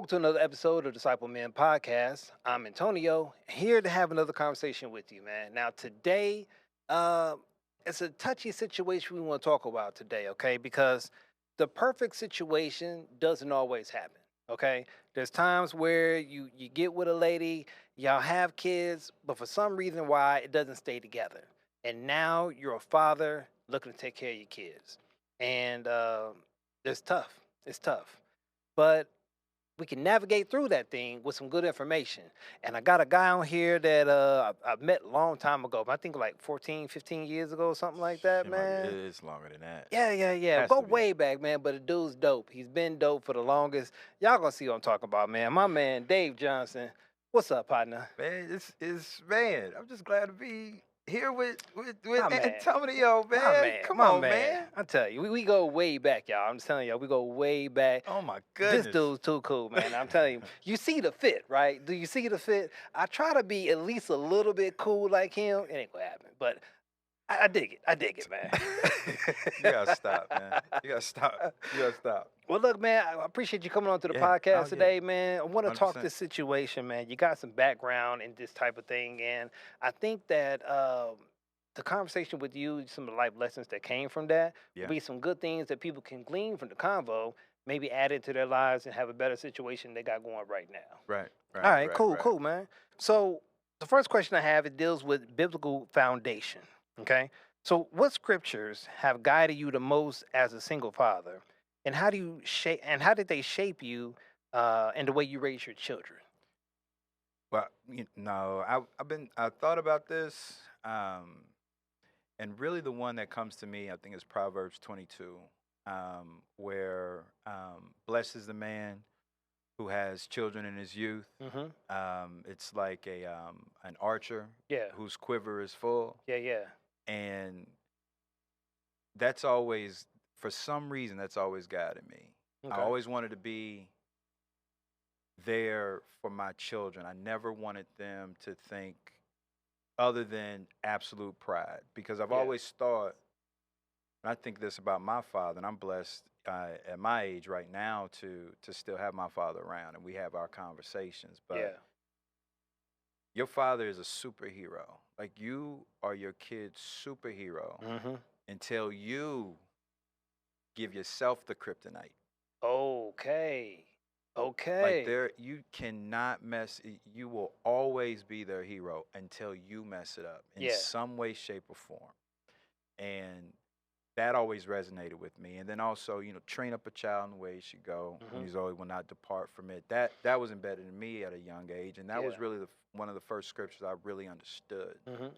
to another episode of Disciple Men Podcast. I'm Antonio, here to have another conversation with you, man. Now, today, uh, it's a touchy situation we want to talk about today, okay? Because the perfect situation doesn't always happen, okay? There's times where you get with a lady, y'all have kids, but for some reason why it doesn't stay together. And now you're a father looking to take care of your kids. And it's tough. It's tough. But we can navigate through that thing with some good information. And I got a guy on here that I met a long time ago, I think like 14, 15 years ago, something like that, man. It's longer than that. Yeah. Has Go to be. way back, man. But the dude's dope. He's been dope for the longest. Y'all gonna see what I'm talking about, man. My man, Dave Johnson. What's up, partner? Man, man. I'm just glad to be here with My man. Antonio, man. My man. Come my on, man. I tell you, we go way back, y'all. I'm just telling y'all, we go way back. Oh my goodness. This dude's too cool, man. I'm telling you. You see the fit, right? Do you see the fit? I try to be at least a little bit cool like him. It ain't gonna happen. But I dig it. I dig it, man. You gotta stop, man. You gotta stop. Well, look, man, I appreciate you coming on to the Yeah. podcast Oh, yeah. today, man. I want to talk 100%. this situation, man. You got some background in this type of thing, and I think that the conversation with you, some of the life lessons that came from that, Yeah. will be some good things that people can glean from the convo, maybe add it to their lives and have a better situation they got going right now. Right. All right, cool, man. So the first question I have, it deals with biblical foundation. Okay. So what scriptures have guided you the most as a single father? And how did they shape you in the way you raise your children? Well, I thought about this, and really the one that comes to me, I think, is Proverbs 22, where blessed is the man who has children in his youth. Mm-hmm. It's like an archer Yeah. whose quiver is full, Yeah. and that's always, for some reason, that's always guided me. Okay. I always wanted to be there for my children. I never wanted them to think other than absolute pride, because I've Yeah. always thought, and I think this about my father, and I'm blessed at my age right now to still have my father around, and we have our conversations. But Yeah. your father is a superhero. Like, you are your kid's superhero Mm-hmm. until you give yourself the kryptonite. Okay. Like, you cannot you will always be their hero until you mess it up in Yeah. some way, shape, or form. And that always resonated with me. And then also, train up a child in the way he should go, and he's always will not depart from it. That was embedded in me at a young age, and that was Yeah. really one of the first scriptures I really understood, Mm-hmm.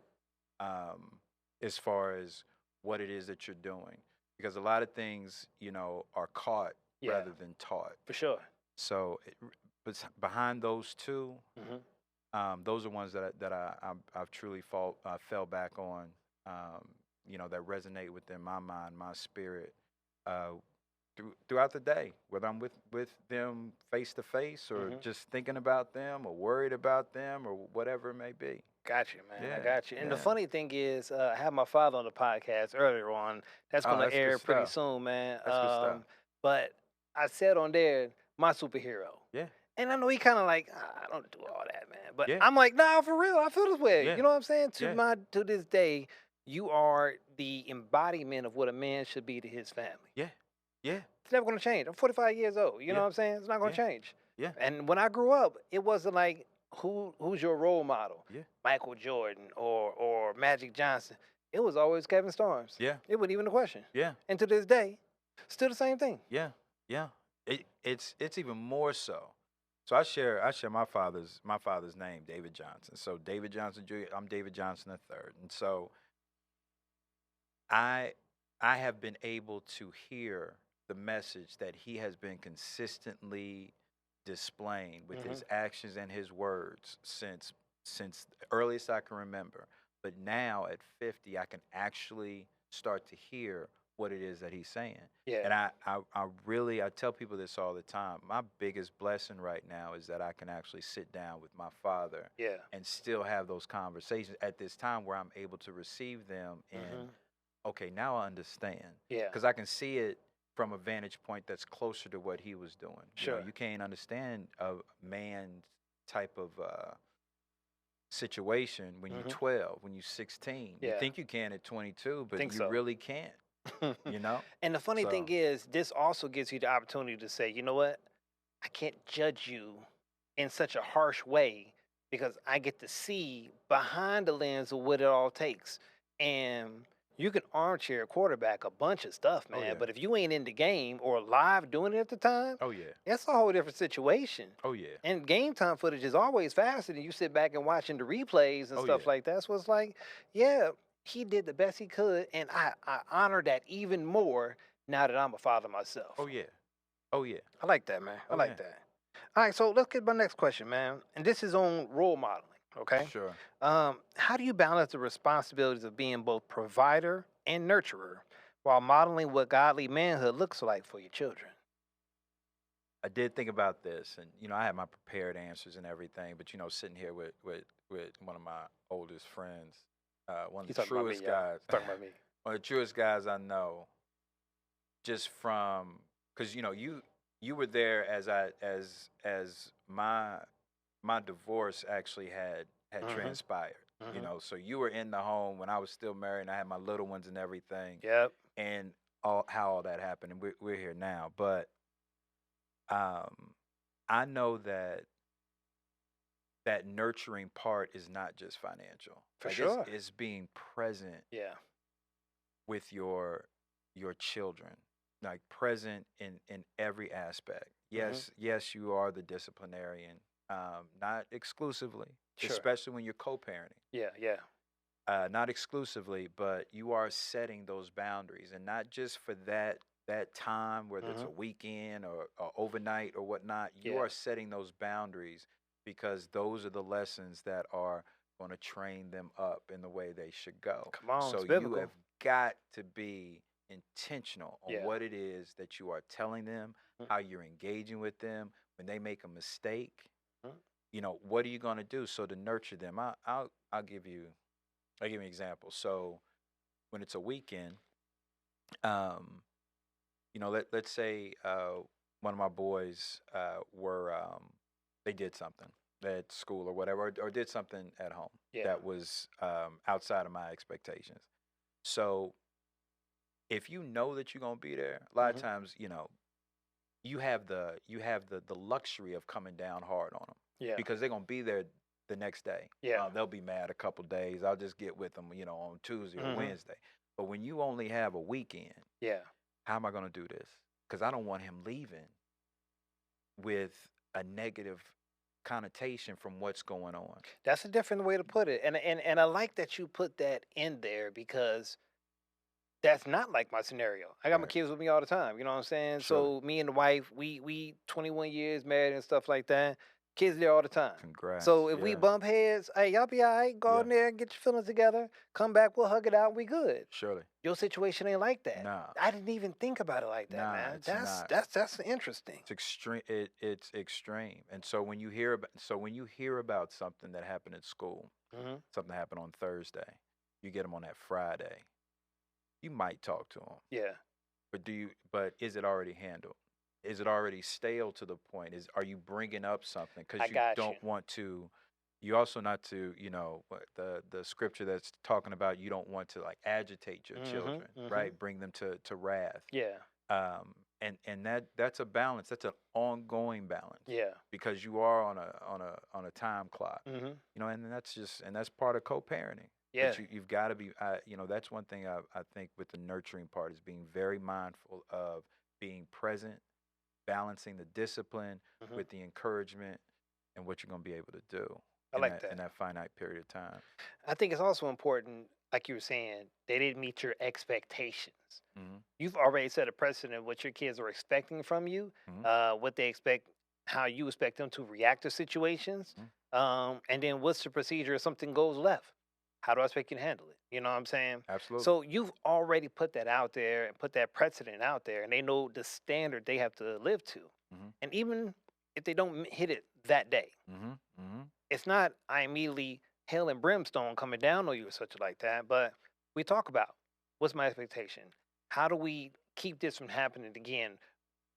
as far as what it is that you're doing, because a lot of things, are caught Yeah. rather than taught. For sure. So, but behind those two, Mm-hmm. those are ones that I've truly fell back on, that resonate within my mind, my spirit, throughout the day, whether I'm with them face to face, or just thinking about them, or worried about them, or whatever it may be. Got you, man. I Yeah, got you. And the yeah. funny thing is, I had my father on the podcast earlier on. That's Oh, going to that's good air pretty stuff. soon, man. That's good stuff. But I said on there, my superhero. Yeah. And I know he kind of like, I don't do all that, man. But Yeah. I'm like, nah, for real, I feel this way. Yeah. You know what I'm saying? Yeah. To this day, you are the embodiment of what a man should be to his family. Yeah. It's never going to change. I'm 45 years old. You know Yeah. what I'm saying? It's not going to change. Yeah. And when I grew up, it wasn't like, who's your role model? Yeah. Michael Jordan or Magic Johnson. It was always Kevin Storms. Yeah. It wasn't even a question. Yeah. And to this day, still the same thing. Yeah. It's even more so. So I share my father's name, David Johnson. So David Johnson Jr. I'm David Johnson III, and so I have been able to hear the message that he has been consistently displaying with his actions and his words since the earliest I can remember. But now at 50, I can actually start to hear what it is that he's saying. Yeah. And I tell people this all the time. My biggest blessing right now is that I can actually sit down with my father, Yeah. and still have those conversations at this time where I'm able to receive them and okay, now I understand. Yeah. Because I can see it from a vantage point that's closer to what he was doing. Sure. You can't understand a man's type of situation when you're 12, when you're 16. You Yeah. think you can at 22, but Think you so. really can't. And the funny thing So, is, this also gives you the opportunity to say, you know what? I can't judge you in such a harsh way because I get to see behind the lens of what it all takes. And you can armchair quarterback a bunch of stuff, oh man. yeah, But if you ain't in the game or live doing it at the time, oh yeah, that's a whole different situation. oh yeah, And game time footage is always faster than you sit back and watching the replays and oh stuff yeah, like that. So it's like, yeah, he did the best he could, and I honor that even more now that I'm a father myself. oh yeah, oh yeah, I like that, man. I oh like yeah. that. All right, so let's get my next question, man. And this is on role modeling. Okay. Sure. How do you balance the responsibilities of being both provider and nurturer while modeling what godly manhood looks like for your children? I did think about this, and I had my prepared answers and everything, but sitting here with one of my oldest friends, one of He's the talking about me, truest y'all. guys, He's talking about me. one of the truest guys I know, just from because you were there as my divorce actually had Mhm. transpired. So you were in the home when I was still married and I had my little ones and everything, Yep. and how all that happened, and we're here now. But I know that nurturing part is not just financial. For Like sure. it's being present Yeah. with your children, like present in every aspect. Yes, you are the disciplinarian, not exclusively, Sure. especially when you're co-parenting. Yeah. Yeah. Not exclusively, but you are setting those boundaries, and not just for that time, whether it's a weekend or overnight or whatnot. You Yeah. are setting those boundaries because those are the lessons that are going to train them up in the way they should go. Come on, So it's you biblical. have got to be intentional on Yeah. what it is that you are telling them, Mm. how you're engaging with them when they make a mistake. Mm. What are you going to do so to nurture them? I'll give you an example. So when it's a weekend, um, let's say one of my boys were they did something at school or whatever, or did something at home Yeah. that was outside of my expectations. So if you know that you're gonna be there, a lot of times, you have the luxury of coming down hard on them Yeah. because they're gonna be there the next day. Yeah. They'll be mad a couple days. I'll just get with them, on Tuesday or Mhm. Wednesday. But when you only have a weekend, Yeah. how am I gonna do this? Because I don't want him leaving with a negative connotation from what's going on. That's a different way to put it. And I like that you put that in there because that's not like my scenario. I got my Right. kids with me all the time. You know what I'm saying? Surely. So me and the wife, we 21 years married and stuff like that. Kids there all the time. Congrats. So if we Yeah. bump heads, hey, y'all be all right. Go Yeah. in there and get your feelings together. Come back, we'll hug it out. We good. Surely. Your situation ain't like that. Nah. I didn't even think about it like that, Nah, man. it's That's not. that's interesting. It's extreme. It's extreme. And so when you hear about something that happened at school, Hmm. something happened on Thursday, you get them on that Friday. You might talk to them, Yeah. but is it already handled? Is it already stale to the point? Are you bringing up something I because you got don't you. want to? You also not to, what the scripture that's talking about. You don't want to like agitate your children, right? Bring them to wrath. Yeah. And that's a balance. That's an ongoing balance Yeah. because you are on a time clock. Hmm. And that's part of co-parenting. Yeah. But you've got to be, that's one thing I think with the nurturing part is being very mindful of being present, balancing the discipline Hmm. with the encouragement and what you're going to be able to do I like that. in that finite period of time. I think it's also important, like you were saying, they didn't meet your expectations. Mm-hmm. You've already set a precedent what your kids are expecting from you, what they expect, how you expect them to react to situations, and then what's the procedure if something goes left? How do I expect you to handle it? You know what I'm saying? Absolutely. So you've already put that out there and put that precedent out there, and they know the standard they have to live to. And even if they don't hit it that day, it's not I immediately hell and brimstone coming down on you or such like that. But we talk about what's my expectation? How do we keep this from happening again?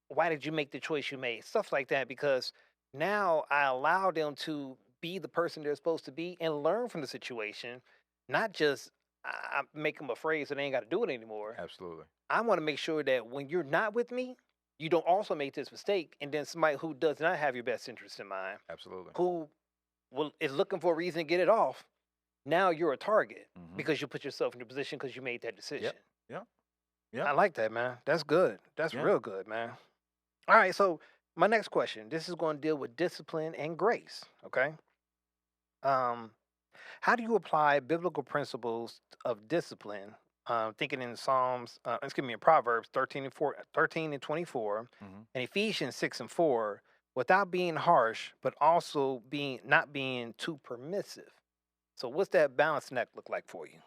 Why did you make the choice you made? Stuff like that, because now I allow them to be the person they're supposed to be and learn from the situation, not just I make them afraid so they ain't got to do it anymore. Absolutely. I want to make sure that when you're not with me, you don't also make this mistake, and then somebody who does not have your best interest in mind, Absolutely. who is looking for a reason to get it off, now you're a target Mhm. because you put yourself in a position because you made that decision. Yep. I like that, man. That's good. That's Yeah. real good, man. All right, so my next question. This is going to deal with discipline and grace. Okay. Um, how do you apply biblical principles of discipline? Thinking in in Proverbs 13 and 24, Mhm. and Ephesians 6 and 4, without being harsh, but also being not being too permissive. So, what's that balancing act look like for you?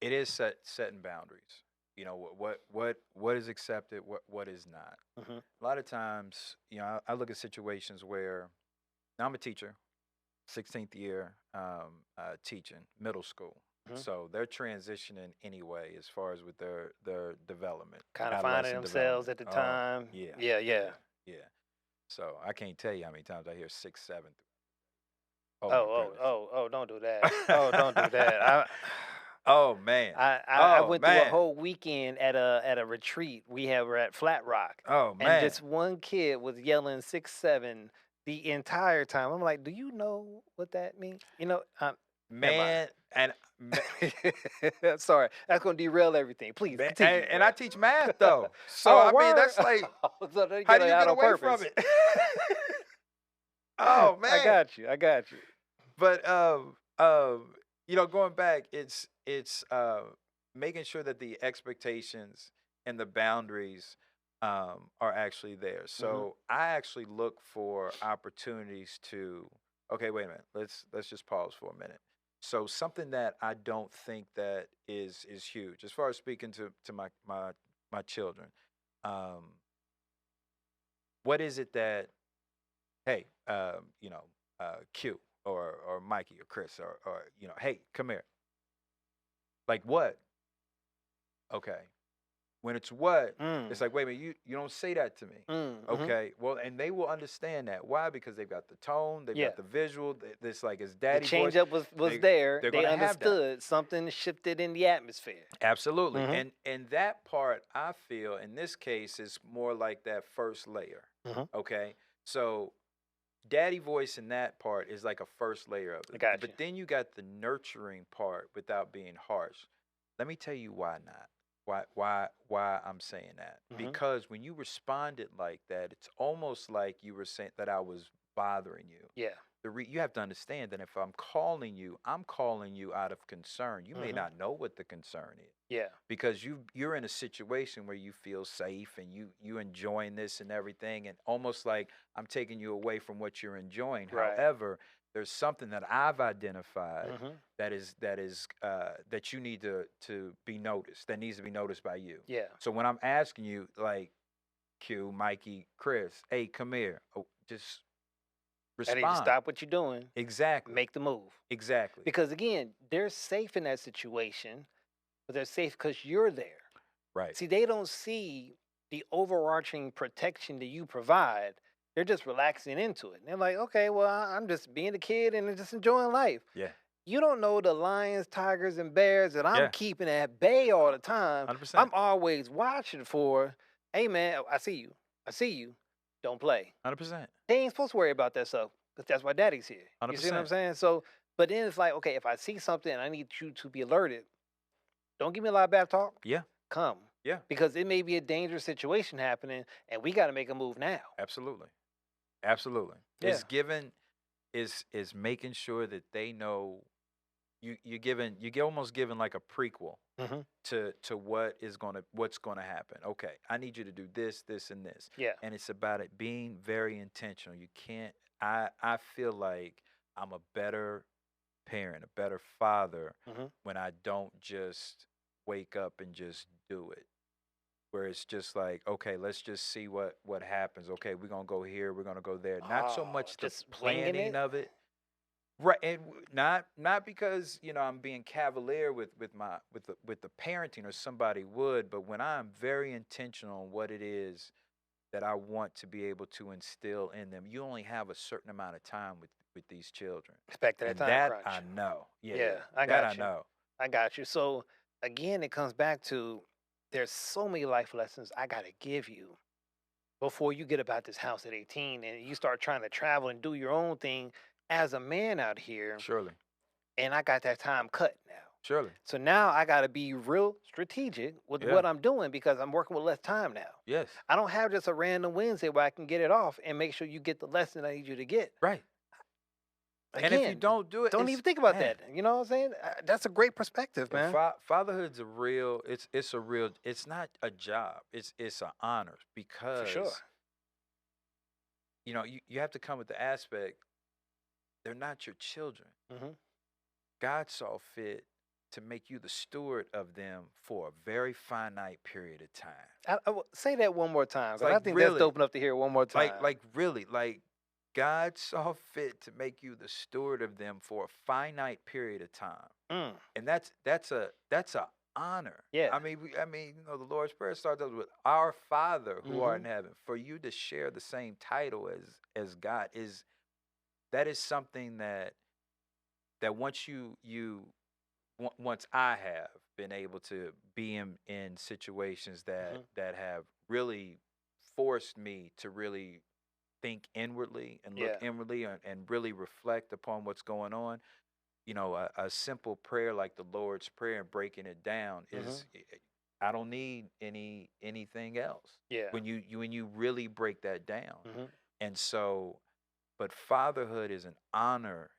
It is setting boundaries. You know what is accepted, what is not. Hmm. A lot of times, I look at situations where now I'm a teacher, 16th year teaching middle school. Hmm. So they're transitioning anyway as far as with their development, Kind of finding adolescent themselves development. at the Oh, time. yeah, Yeah, yeah, yeah. yeah. So I can't tell you how many times I hear 6, 7. Oh Oh, my oh, goodness. oh, oh! Don't do that. Oh, don't do that. Oh man. I Oh went through a man. whole weekend at a retreat we're at Flat Rock, Oh and man. this one kid was yelling 6 7 the entire time. I'm like, do you know what that means? Never mind. Man, and Sorry, that's gonna derail everything. Please man, continue, and I bro. teach math though. So Oh, I mean word. that's like So they how get do it you out get on away from purpose. it? Oh I man. got you. I got you. But going back, it's making sure that the expectations and the boundaries are actually there. Hmm. So I actually look for opportunities to okay, wait a minute. Let's just pause for a minute. So something that I don't think that is huge as far as speaking to my children. Um, what is it that hey, Q or Mikey or Chris or hey, come here. Like what? Okay. When it's what, it's Mm. like, wait a minute, you don't say that to me. Mm. Hmm. Okay. Well, and they will understand that. Why? Because they've got the tone, they've Yeah. got the visual. It's like it's The daddy change voice. up was They there. they're They gonna have that. understood something shifted in the atmosphere. Absolutely. Hmm. And that part I feel in this case is more like that first layer. Hmm. Okay. So daddy voice in that part is like a first layer of I it. got you. But then you got the nurturing part without being harsh. Let me tell you why not. Why I'm saying that. Hmm. Because when you responded like that, it's almost like you were saying that I was bothering you. Yeah. You have to understand that if I'm calling you out of concern. You may Hmm. not know what the concern is Yeah. because you're in a situation where you feel safe and you enjoying this and everything, and almost like I'm taking you away from what you're enjoying. Right. However, there's something that I've identified Hmm. that you need to be noticed, that needs to be noticed by you. Yeah. So when I'm asking you, like Q, Mikey, Chris, hey, come here, just I need you to respond. stop what you're doing. Exactly. Make the move. Exactly. Because again, they're safe in that situation, but they're safe because you're there. Right. See, they don't see the overarching protection that you provide. They're just relaxing into it. And they're like, okay, well, I'm just being a kid and just enjoying life. Yeah. You don't know the lions, tigers, and bears that I'm Yeah. keeping at bay all the time. 100%. I'm always watching for, hey, man, I see you. I see you. Don't play. 100%. They ain't supposed to worry about that stuff because that's why daddy's here. You see what I'm 100%. saying? So, but then it's like, okay, if I see something and I need you to be alerted, don't give me a lot of bad talk. Yeah. Come. Yeah. Because it may be a dangerous situation happening and we got to make a move now. Absolutely. Absolutely. Yeah. It's given is making sure that they know you're almost giving like a prequel Mm-hmm. to what's gonna happen. Okay, I need you to do this, this, and this. Yeah. And it's about it being very intentional. You can't I feel like I'm a better parent, a better father Mm-hmm. when I don't just wake up and just do it. Where it's just like, okay, let's just see what happens. Okay, we're gonna go here, we're gonna go there. Not so Oh, much the just winging planning it. of it. Right, and not because I'm being cavalier with the parenting or somebody would, but when I'm very intentional on what it is that I want to be able to instill in them. You only have a certain amount of time with these children, Back to that and time that I crunch. know. Yeah, Yeah, yeah, I that I got you. know. I got you. So again, it comes back to there's so many life lessons I got to give you before you get about this house at 18 and you start trying to travel and do your own thing as a man out here. Surely, And I got that time cut now. surely. So now I got to be real strategic with Yeah. what I'm doing because I'm working with less time now. Yes. I don't have just a random Wednesday where I can get it off and make sure you get the lesson I need you to get. Right. Again, And if you don't do it, don't it's, even think about man, that. You know what I'm saying? That's a great perspective, and man. fatherhood's a real. It's a real. It's not a job. It's an honor For sure. because you have to come with the aspect. They're not your children. Hmm. God saw fit to make you the steward of them for a very finite period of time. Say that one more time, because I Like think that's really, dope enough to hear one more time. like really, like God saw fit to make you the steward of them for a finite period of time, Mm, and that's a honor. yeah. The Lord's prayer starts out with "Our Father who art in Hmm. heaven." For you to share the same title as God is something that once I have been able to be in situations Hmm. that have really forced me to really think inwardly and look Yeah. inwardly and really reflect upon what's going on. A simple prayer like the Lord's Prayer and breaking it down Hmm. I don't need anything else Yeah. when you really break that down. Hmm. And so, but fatherhood is an honor,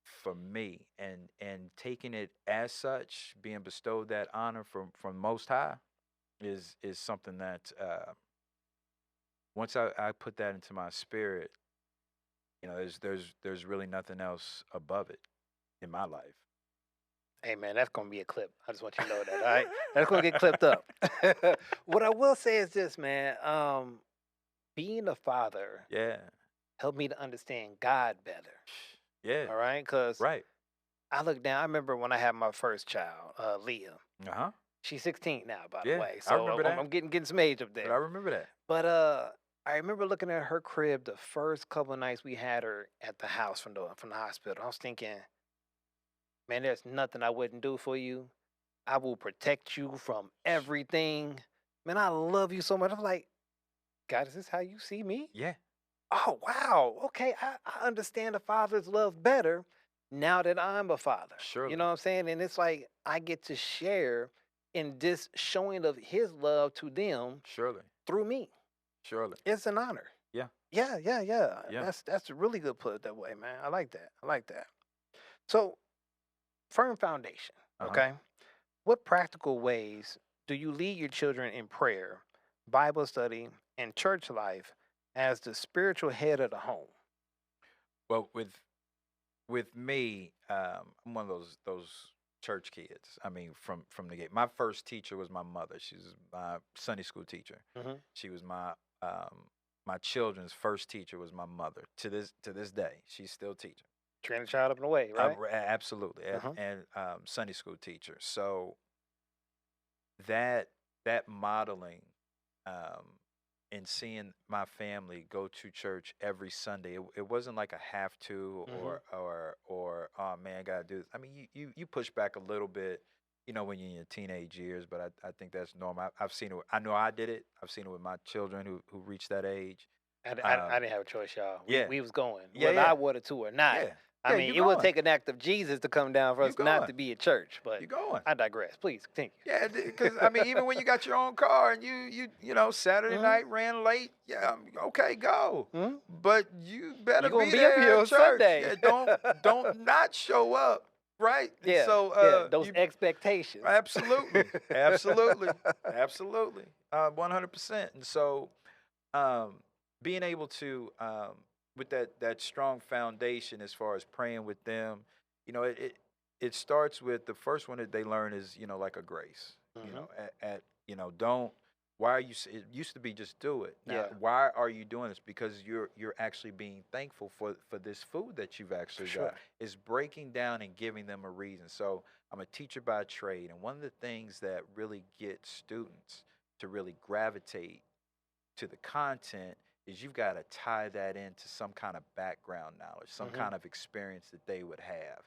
for me, and taking it as such, being bestowed that honor from Most High is something that once I put that into my spirit, there's really nothing else above it in my life. Hey, man, that's going to be a clip. I just want you to know that, all right? That's going to get clipped up. What I will say is this, man. Being a father Yeah, helped me to understand God better, yeah, all right? Because right. I look down. I remember when I had my first child, Leah. Uh huh. She's 16 now, by the Yeah, way. I So remember that. I'm getting some age up But I there. remember that. But I remember looking at her crib the first couple of nights we had her at the house from the hospital. I was thinking, man, there's nothing I wouldn't do for you. I will protect you from everything. Man, I love you so much. I'm like, God, is this how you see me? Yeah, Oh, wow. Okay, I understand a father's love better now that I'm a father. You surely, know what I'm saying? And it's like I get to share in this showing of his love to them surely, through me. surely. It's an honor. Yeah, Yeah, yeah, yeah. yeah. That's really good put it that way, man. I like that. I like that. So, firm foundation, Uh huh. okay? What practical ways do you lead your children in prayer, Bible study, and church life as the spiritual head of the home? Well, with me, I'm one of those church kids. I mean, from the gate. My first teacher was my mother. She was my Sunday school teacher. Hmm. She was my children's first teacher was my mother. To this day, she's still teaching. Train the child up and away, right? Absolutely, Uh-huh. and Sunday school teacher. So that modeling, um, and seeing my family go to church every Sunday, it wasn't like a have to Hmm. or oh man, gotta do this. I mean, you push back a little bit, when you're in your teenage years, but I think that's normal. I've seen it. I know I did it. I've seen it with my children who reached that age. I didn't have a choice, y'all. We Yeah, we was going, yeah, whether I yeah, wanted to or not. yeah, I yeah. mean, You it would going? take an act of Jesus to come down for You us not going? to be at church, but You going? I digress. Please continue. Yeah, because I mean, even when you got your own car and you Saturday Hmm. night ran late, yeah, okay, go. Hmm. But you better You're gonna be be up here there at on church. Sunday. Yeah, don't not show up, right? And Yeah, so yeah, those you expectations. absolutely, absolutely, absolutely, 100%. And so um, being able to with that strong foundation as far as praying with them, it starts with the first one that they learn is like a grace. Hmm. Don't. Why are you? It used to be just do it. Now, Yeah. why are you doing this? Because you're actually being thankful for this food that you've actually Sure. got. It's breaking down and giving them a reason. So I'm a teacher by trade, and one of the things that really gets students to really gravitate to the content is you've got to tie that into some kind of background knowledge, some Mm-hmm. kind of experience that they would have.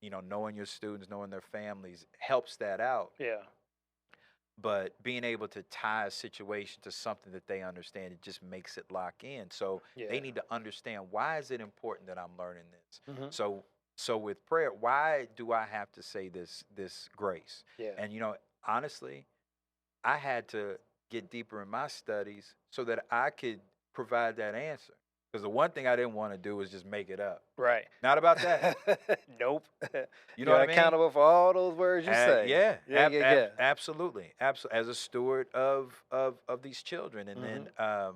Knowing your students, knowing their families helps that out. Yeah. But being able to tie a situation to something that they understand, it just makes it lock in. So Yeah. they need to understand, why is it important that I'm learning this? Mm-hmm. So with prayer, why do I have to say this grace? Yeah. And honestly, I had to get deeper in my studies so that I could provide that answer. Because the one thing I didn't want to do was just make it up. Right. Not about that. Nope. You know You're what I mean? accountable for all those words you say. Yeah, Yeah. absolutely, absolutely. As a steward of these children, and Mm-hmm. then,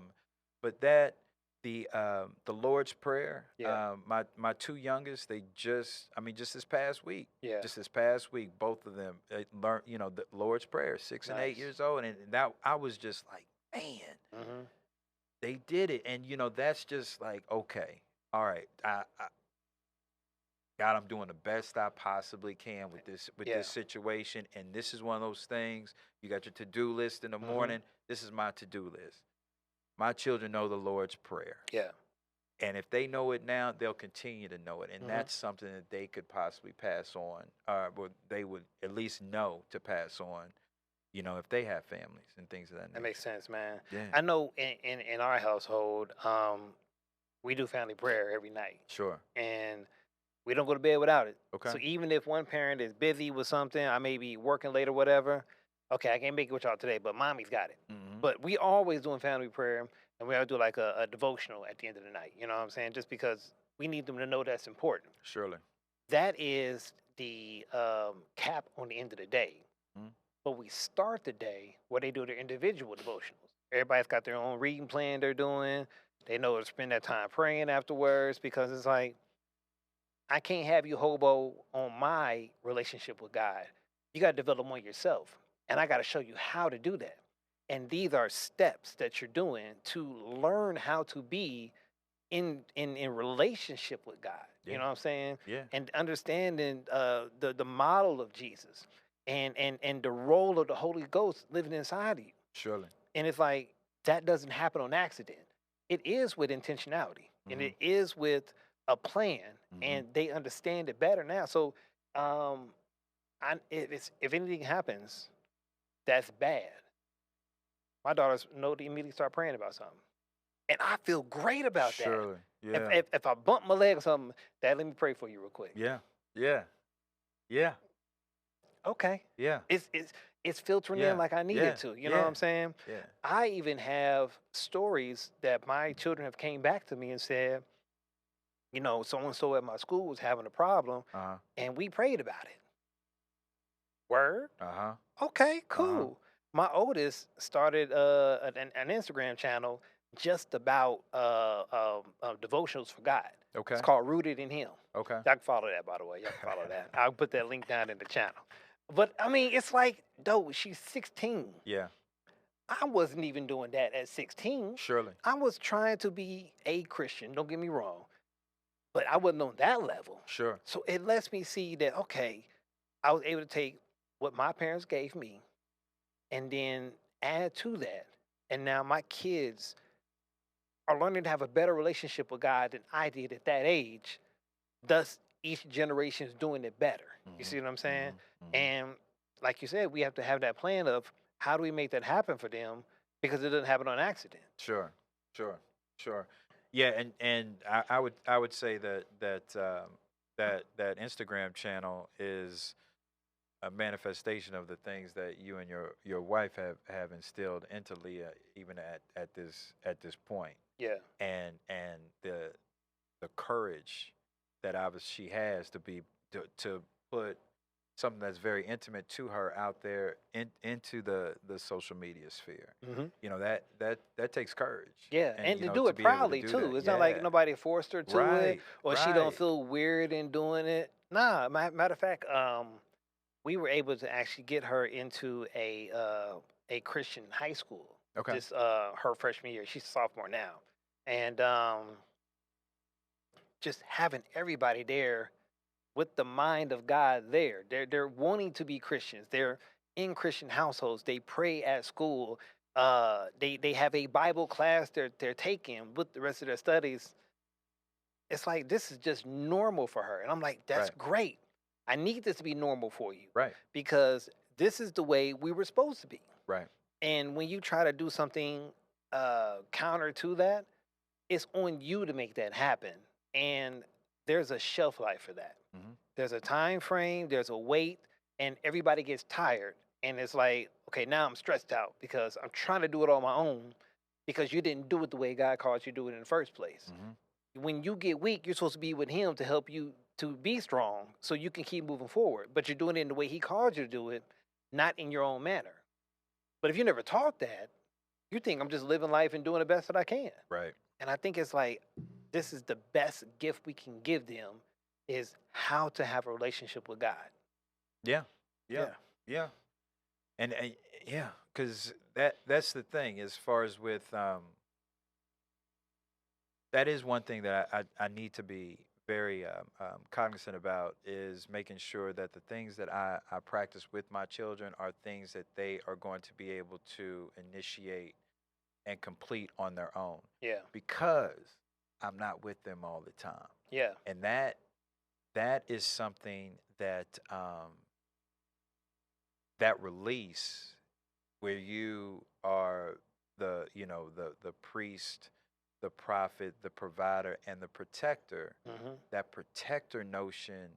but that the Lord's Prayer. Yeah. My two youngest, just this past week, Yeah. both of them learned, the Lord's Prayer, 6 and 8 Nice. years old, and that I was just like, man, Mm-hmm. they did it, and that's just like, okay, all right, God, I'm doing the best I possibly can with this situation, and this is one of those things. You got your to-do list in the morning. This is my to-do list. My children know the Lord's Prayer. Yeah. And if they know it now, they'll continue to know it, and that's something that they could possibly pass on, or they would at least know to pass on, if they have families and things of that nature. That makes sense, man. Yeah. I know in our household, we do family prayer every night. Sure. And we don't go to bed without it. Okay. So even if one parent is busy with something, I may be working late or whatever, okay, I can't make it with y'all today, but mommy's got it. Mm-hmm. But we always doing family prayer, and we always do like a devotional at the end of the night. You know what I'm saying? Just because we need them to know that's important. Surely. That is the cap on the end of the day. Mm-hmm. But we start the day where they do their individual devotionals. Everybody's got their own reading plan they're doing. They know to spend that time praying afterwards, because it's like, I can't have you hobo on my relationship with God. You got to develop one yourself. And I got to show you how to do that. And these are steps that you're doing to learn how to be in relationship with God. Yeah. You know what I'm saying? Yeah. And understanding the model of Jesus and the role of the Holy Ghost living inside of you. Surely. And it's like, that doesn't happen on accident. It is with intentionality. And it is with a plan, and they understand it better now. So, if anything happens that's bad, my daughters know to immediately start praying about something, and I feel great about that. Surely. Yeah. If I bump my leg or something, Dad, let me pray for you real quick. Yeah. Yeah. Yeah. Okay. Yeah. It's filtering in like I need it to. You know what I'm saying? Yeah. I even have stories that my children have came back to me and said, so-and-so at my school was having a problem, and we prayed about it. Word? Okay, cool. My oldest started an Instagram channel just about devotionals for God. Okay. It's called Rooted in Him. Okay. Y'all can follow that, by the way. Y'all can follow that. I'll put that link down in the channel. But, I mean, it's like, though, she's 16. Yeah. I wasn't even doing that at 16. Surely. I was trying to be a Christian, don't get me wrong. But I wasn't on that level. Sure. So it lets me see that, okay, I was able to take what my parents gave me and then add to that. And now my kids are learning to have a better relationship with God than I did at that age. Thus, each generation is doing it better. You see what I'm saying? And like you said, we have to have that plan of how do we make that happen for them, because it doesn't happen on accident. Sure. Yeah, and I would say that Instagram channel is a manifestation of the things that you and your wife have instilled into Leah, even at this point. Yeah. And the courage that obviously she has to put something that's very intimate to her out there into the social media sphere. That takes courage. Yeah, and to do it be able to proudly do too. that. It's not like nobody forced her to it, or she don't Right. feel weird in doing it. Nah, matter of fact, we were able to actually get her into a a Christian high school. Okay. This her freshman year. She's a sophomore now, and just having everybody there with the mind of God there. They're wanting to be Christians. They're in Christian households. They pray at school. They have a Bible class they're taking with the rest of their studies. It's like this is just normal for her, and I'm like, that's Right. great. I need this to be normal for you Right. because this is the way we were supposed to be. Right. And when you try to do something counter to that, it's on you to make that happen. And there's a shelf life for that. Mm-hmm. There's a time frame, there's a weight, and everybody gets tired. And it's like, okay, now I'm stressed out because I'm trying to do it on my own because you didn't do it the way God called you to do it in the first place. Mm-hmm. When you get weak, you're supposed to be with Him to help you to be strong so you can keep moving forward. But you're doing it in the way He called you to do it, not in your own manner. But if you never taught that, you think I'm just living life and doing the best that I can. Right. And I think it's like this is the best gift we can give them is how to have a relationship with God. Yeah. Yeah. Yeah. And yeah, because that's the thing as far as with that is one thing that I need to be very cognizant about is making sure that the things that I practice with my children are things that they are going to be able to initiate and complete on their own. Yeah. Because I'm not with them all the time. Yeah. And that is something that that release where you are the the priest, the prophet, the provider, and the protector. Mm-hmm. That protector notion,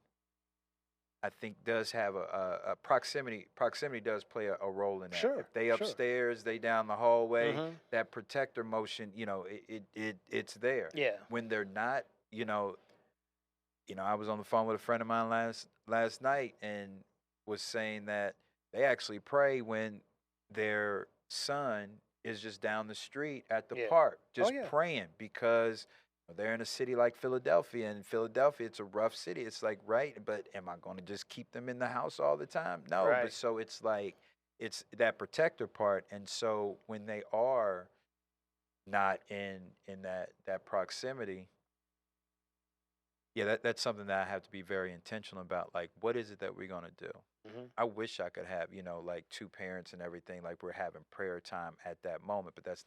I think, does have a proximity. Proximity does play a role in that. Sure, If they sure. upstairs, they down the hallway. Mhm. That protector motion, it's there. Yeah. When they're not, I was on the phone with a friend of mine last night and was saying that they actually pray when their son is just down the street at the Yeah. park, Oh, just yeah. praying because they're in a city like Philadelphia, and Philadelphia, it's a rough city. It's like, right, but am I going to just keep them in the house all the time? No, Right. but so it's like, it's that protector part. And so when they are not in that proximity, yeah, that's something that I have to be very intentional about. Like, what is it that we're going to do? Mm-hmm. I wish I could have, like two parents and everything, like we're having prayer time at that moment, but that's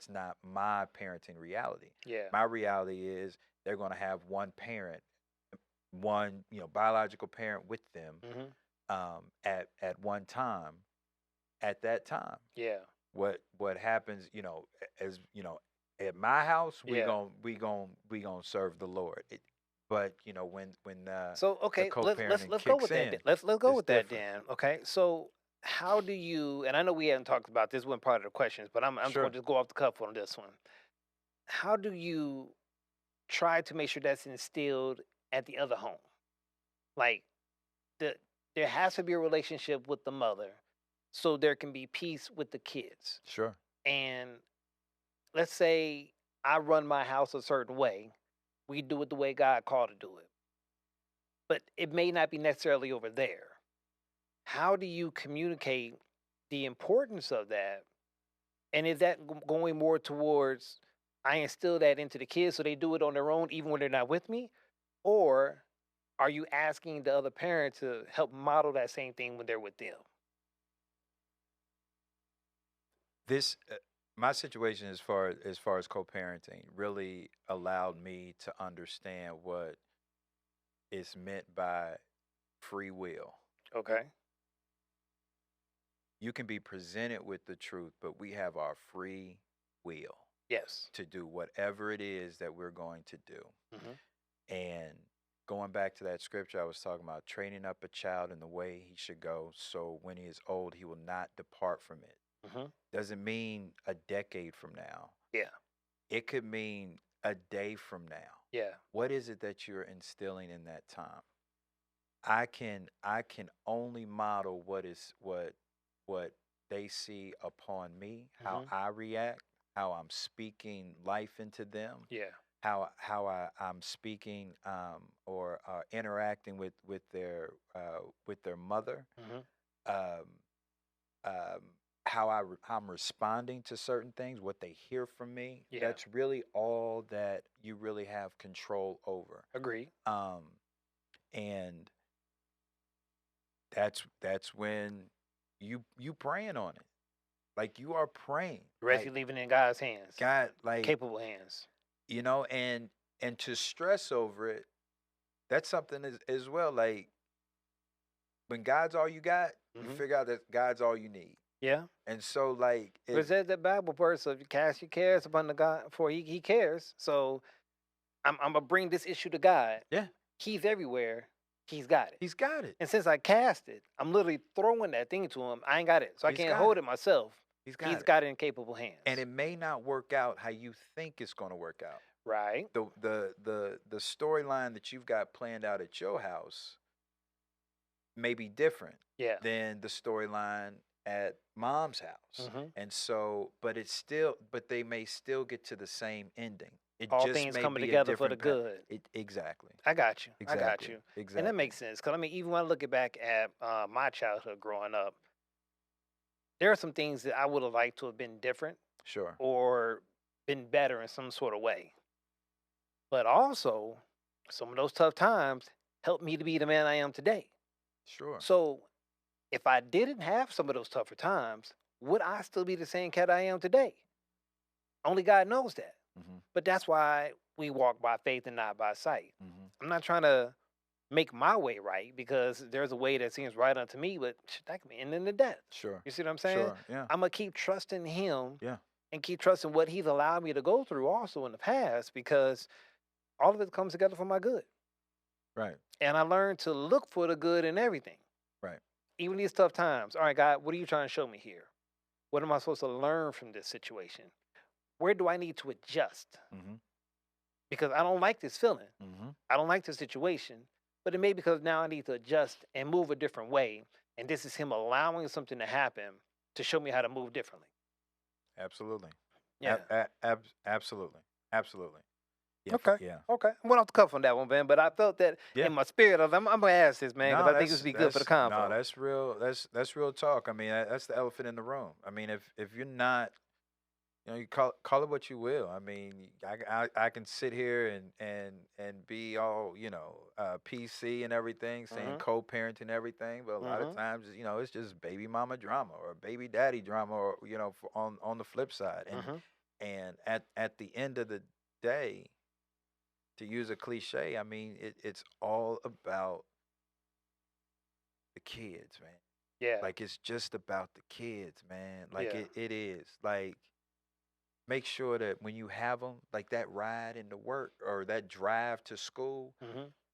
not my parenting reality. Yeah. My reality is they're going to have one parent, one biological parent with them Mm-hmm. at one time. At that time, Yeah. what happens, as at my house, Yeah. we gonna serve the Lord. But when So the okay, co-parenting let's go kicks with that. in, Let's go it's with that, different. Dan. Okay. So how do you? And I know we haven't talked about this one part of the questions, but I'm just Sure. going to just go off the cuff on this one. How do you try to make sure that's instilled at the other home? Like the there has to be a relationship with the mother, so there can be peace with the kids. Sure. And let's say I run my house a certain way. We do it the way God called to do it. But it may not be necessarily over there. How do you communicate the importance of that? And is that going more towards I instill that into the kids so they do it on their own even when they're not with me? Or are you asking the other parent to help model that same thing when they're with them? This my situation as far as co-parenting really allowed me to understand what is meant by free will. Okay. You can be presented with the truth, but we have our free will Yes. to do whatever it is that we're going to do. Mm-hmm. And going back to that scripture I was talking about, training up a child in the way he should go, so when he is old, he will not depart from it. Mm-hmm. Doesn't mean a decade from now. Yeah. It could mean a day from now. Yeah. What is it that you're instilling in that time? I can only model what they see upon me, how Mm-hmm. I react, how I'm speaking life into them, Yeah. how I'm speaking or interacting with their mother. Mm-hmm. Um, um, how I'm responding to certain things, what they hear from me, Yeah. that's really all that you really have control over. Agree. Um, and that's when you praying on it. Like you are praying. The rest Like you leaving in God's hands. God, like Capable hands. you know, and to stress over it, that's something as well. Like when God's all you got, you figure out that God's all you need. Yeah. And so like It says that Bible verse of you cast your cares upon the God, for he cares. So I'm gonna bring this issue to God. Yeah. He's everywhere. He's got it. He's got it. And since I cast it, I'm literally throwing that thing to him. I ain't got it. So I He's can't got hold it. it myself. He's He's got got it in capable hands. And it may not work out how you think it's going to work out. Right. The storyline that you've got planned out at your house may be different Yeah. than the storyline at mom's house. Mhm. And so, but they may still get to the same ending. It All just things may coming be a together for the different good. Exactly. I got you. Exactly. I got you. Exactly. And that makes sense. Because, I mean, even when I look back at my childhood growing up, there are some things that I would have liked to have been different Sure. or been better in some sort of way. But also, some of those tough times helped me to be the man I am today. Sure. So if I didn't have some of those tougher times, would I still be the same cat I am today? Only God knows that. Mhm. But that's why we walk by faith and not by sight. Mhm. I'm not trying to make my way right because there's a way that seems right unto me, but that can be ending in death. Sure. You see what I'm saying? Sure. Yeah. I'm going to keep trusting him Yeah. and keep trusting what he's allowed me to go through also in the past because all of it comes together for my good. Right. And I learned to look for the good in everything. Right. Even these tough times. All right, God, what are you trying to show me here? What am I supposed to learn from this situation? Where do I need to adjust? Mhm. Because I don't like this feeling. Mhm. I don't like the situation. But it may be because now I need to adjust and move a different way. And this is him allowing something to happen to show me how to move differently. Absolutely. Yeah. Absolutely. Absolutely. Yeah. Okay. Yeah. Okay. I went off the cuff on that one, man. But I felt that Yeah. in my spirit, I'm going to ask this, man, because I think this would be good for the convo. No, that's real. That's real talk. I mean, that's the elephant in the room. I mean, if you're not, you call it what you will. I mean, I can sit here and be all PC and everything, saying co-parenting and everything, but a lot of times it's just baby mama drama or baby daddy drama, or on the flip side, and at the end of the day, to use a cliche, I mean, it's all about the kids, man. Yeah. Like it's just about the kids, man. Like Yeah. it is. Like make sure that when you have them, like that ride into work or that drive to school,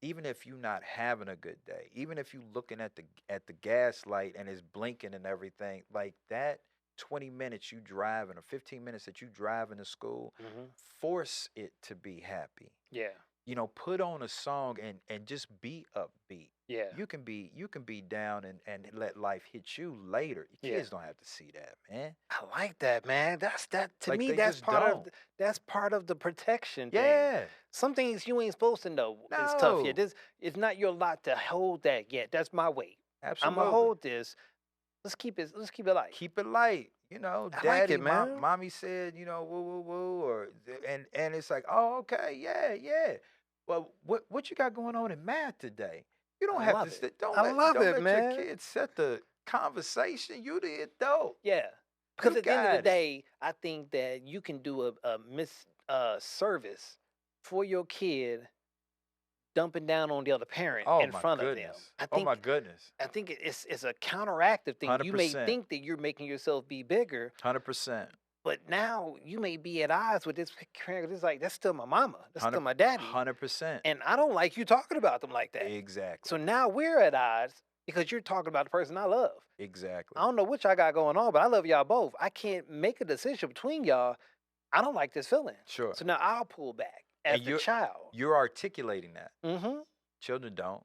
even if you're not having a good day, even if you're looking at the gas light and it's blinking and everything, like that 20 minutes you driving or 15 minutes that you driving to school, force it to be happy. Yeah. Put on a song and just be upbeat. Yeah. You can be down and let life hit you later. Your kids don't have to see that, man. I like that, man. To Like, me, they that's just part don't. that's part of the protection thing. Yeah. Some things you ain't supposed to know. It's tough yet. No. It's not your lot to hold that yet. That's my weight. Absolutely. I'm gonna hold this. Let's keep it light. Keep it light. I like Daddy, it, man. mommy said, woo woo woo, or and it's like, oh, okay, yeah. Well, what you got going on in math today? You don't I have love to it. sit. I love don't it, let man. your kids set the conversation. You the adult. Yeah. Because You at the end of got the it. day, I think that you can do a service for your kid dumping down on the other parent Oh in my front of them. goodness. I Oh think my goodness. I think it's a counteractive thing. You may 100%. think that you're making yourself be bigger, 100%. but now you may be at odds with this parent. It's like, that's still my mama. That's still my daddy. 100%. And I don't like you talking about them like that. Exactly. So now we're at odds because you're talking about the person I love. Exactly. I don't know what y'all got going on, but I love y'all both. I can't make a decision between y'all. I don't like this feeling. Sure. So now I'll pull back as And the child. You're articulating that. Mm-hmm. Children don't.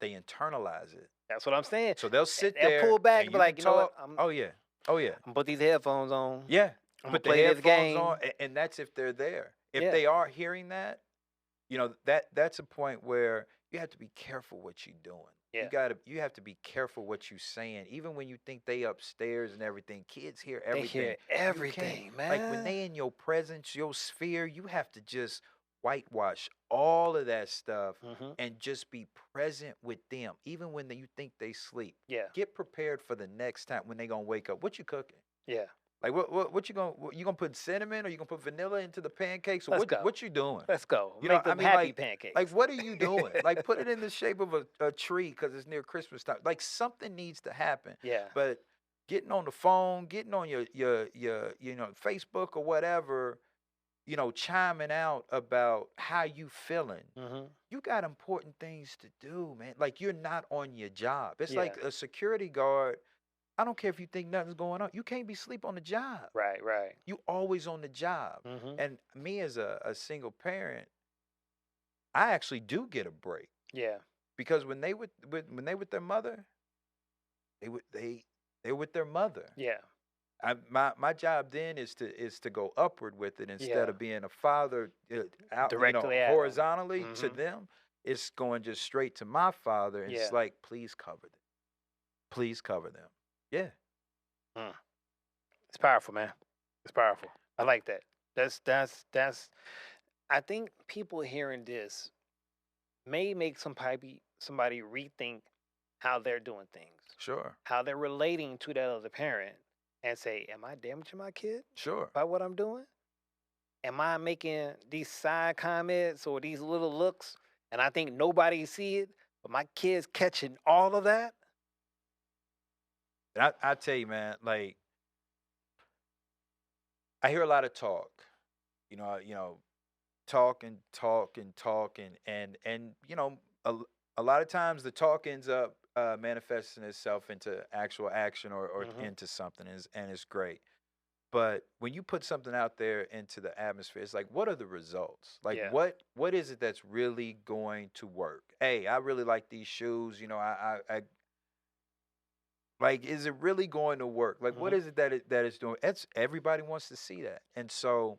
They internalize it. That's what I'm saying. So they'll sit They'll there. pull back and and be like, can you know what? talk. I'm Oh yeah. gonna put these headphones on. Yeah. I'm Put gonna the play this headphones game. on, and that's if they're there. If Yeah. they are hearing that, that's a point where you have to be careful what you're doing. Yeah. You have to be careful what you saying. Even when you think they upstairs and everything, kids hear They hear everything. You can't, everything, like when man. they in your presence, your sphere, you have to just whitewash all of that stuff Mm-hmm. and just be present with them, even when you think they sleep. Yeah. Get prepared for the next time when they gonna wake up. What you cooking? Yeah. Like what you gonna put cinnamon or you gonna put vanilla into the pancakes or Let's go. what you doing? Let's go. You know, Make I them mean, happy like pancakes. what are you doing? Like put it in the shape of a tree because it's near Christmas time. Like something needs to happen. Yeah. But getting on the phone, getting on your Facebook or whatever, chiming out about how you feeling. Mm-hmm. You got important things to do, man. Like you're not on your job. It's Yeah. like a security guard. I don't care if you think nothing's going on. You can't be asleep on the job. Right. Right. You always on the job. Mm-hmm. And me as a single parent, I actually do get a break Yeah. because when they when they with their mother, they're with their mother. Yeah. My job then is to go upward with it instead Yeah. of being a father out Directly at 'em. horizontally to Mhm. them. It's going just straight to my father, and it's Yeah. like, please cover them, please cover them. Yeah, Mm. It's powerful, man. It's powerful. I like that. That's. I think people hearing this may make somebody rethink how they're doing things, sure, how they're relating to that other parent, and say, "Am I damaging my kid sure. by what I'm doing? Am I making these side comments or these little looks, and I think nobody see it, but my kid's catching all of that?" And I tell you, man, like I hear a lot of talk, talk and talk and talk and a lot of times the talk ends up manifesting itself into actual action or Mm-hmm. into something and it's great. But when you put something out there into the atmosphere, it's like, what are the results? Like, Yeah. what is it that's really going to work? Hey, I really like these shoes. I like, is it really going to work? Like, what Mm-hmm. is it that it's doing? It's everybody wants to see that, and so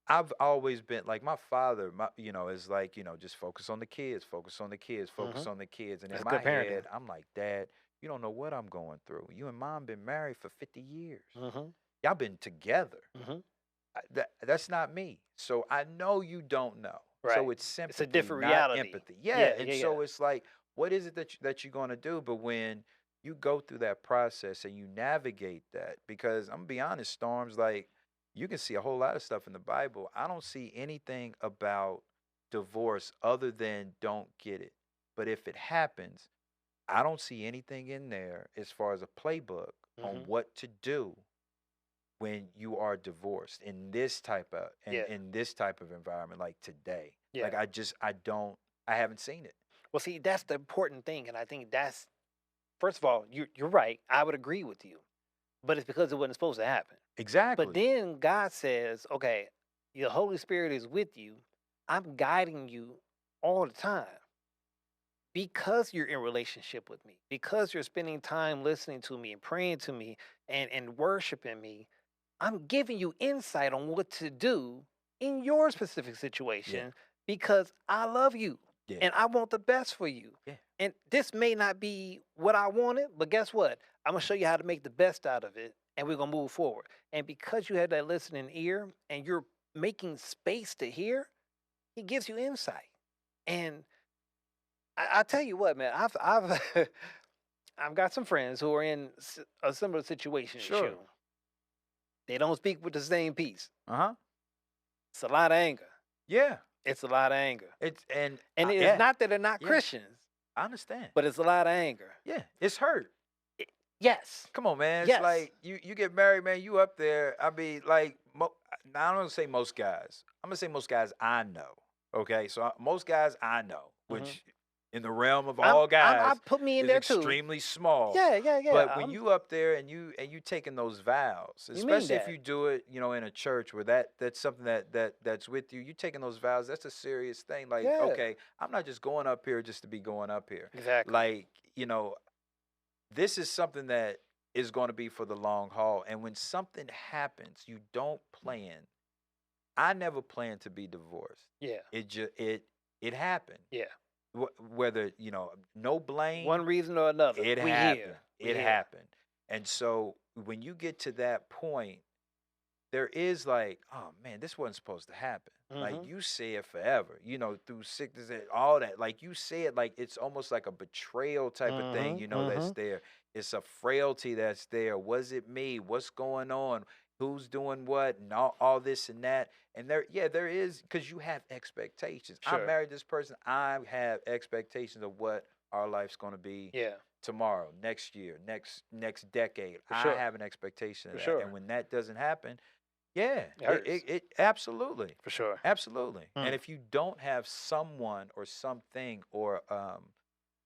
I've always been like my father, is like, just focus on the kids, focus on the kids, Mm-hmm. focus on the kids. And in That's my good parenting. head, I'm like, Dad, you don't know what I'm going through. You and Mom been married for 50 years. Mm-hmm. Y'all been together. Mm-hmm. That's not me. So I know you don't know. So Right. it's It's a sympathy, different not reality. empathy. Yeah. Yeah. And Yeah. Yeah. so it's like, what is it that you're going to do? But when you go through that process and you navigate that, because I'm gonna be honest, Storms, like you can see a whole lot of stuff in the Bible. I don't see anything about divorce other than don't get it. But if it happens, I don't see anything in there as far as a playbook on Mm-hmm. what to do when you are divorced in this type of Yeah. in this type of environment like today. Yeah. Like I haven't seen it. Well, see, that's the important thing, and I think that's first of all, you're right. I would agree with you, but it's because it wasn't supposed to happen. But Exactly. then God says, "Okay, the Holy Spirit is with you. I'm guiding you all the time because you're in relationship with me, because you're spending time listening to me and praying to me and worshiping me. I'm giving you insight on what to do in your specific situation because I love you Yeah. and I want the best for you. Yeah. And this may not be what I wanted, but guess what? I'm going to show you how to make the best out of it and we're going to move forward. And because you have that listening ear and you're making space to hear, he gives you insight. And I tell you what, man, I've I've got some friends who are in a similar situation as Sure. you. They don't speak with the same peace. Uh-huh. It's a lot of anger. Yeah. It's a lot of anger. It's And it's not that they're not Yeah. Christians, I understand. but it's a lot of anger. Yeah. It's hurt. Yes. Come on, man. It's Yes. like you get married, man. You up there. I mean, like, I don't wanna say most guys. I'm gonna say most guys I know. Okay, so most guys I know, which in the realm of all guys, I put me in is there too. extremely small. Yeah. But when you up there and you taking those vows, You mean especially if that. you do it, in a church where that's something that's with you, you taking those vows. That's a serious thing. Like, Yeah. okay, I'm not just going up here just to be going up here. Exactly. Like, this is something that is going to be for the long haul. And when something happens, you don't plan. I never planned to be divorced. Yeah. It happened. Yeah. whether no blame. One reason or another, It we happened. here. We It here. happened. And so when you get to that point, there is like, oh man, this wasn't supposed to happen. Like Mm-hmm. you say it forever, through sickness and all that. Like you say it like it's almost like a betrayal type of thing, Mm-hmm. that's Mm-hmm. there. It's a frailty that's there. Was it me? What's going on? Who's doing what? And all this and that. And there is, because you have expectations. I Sure. married this person. I have expectations of what our life's going to be Yeah. tomorrow, next year, next decade. For I sure. have an expectation of For that. sure. And when that doesn't happen, yeah, It it, hurts. it, it absolutely, For sure. absolutely. And Mm. if you don't have someone or something or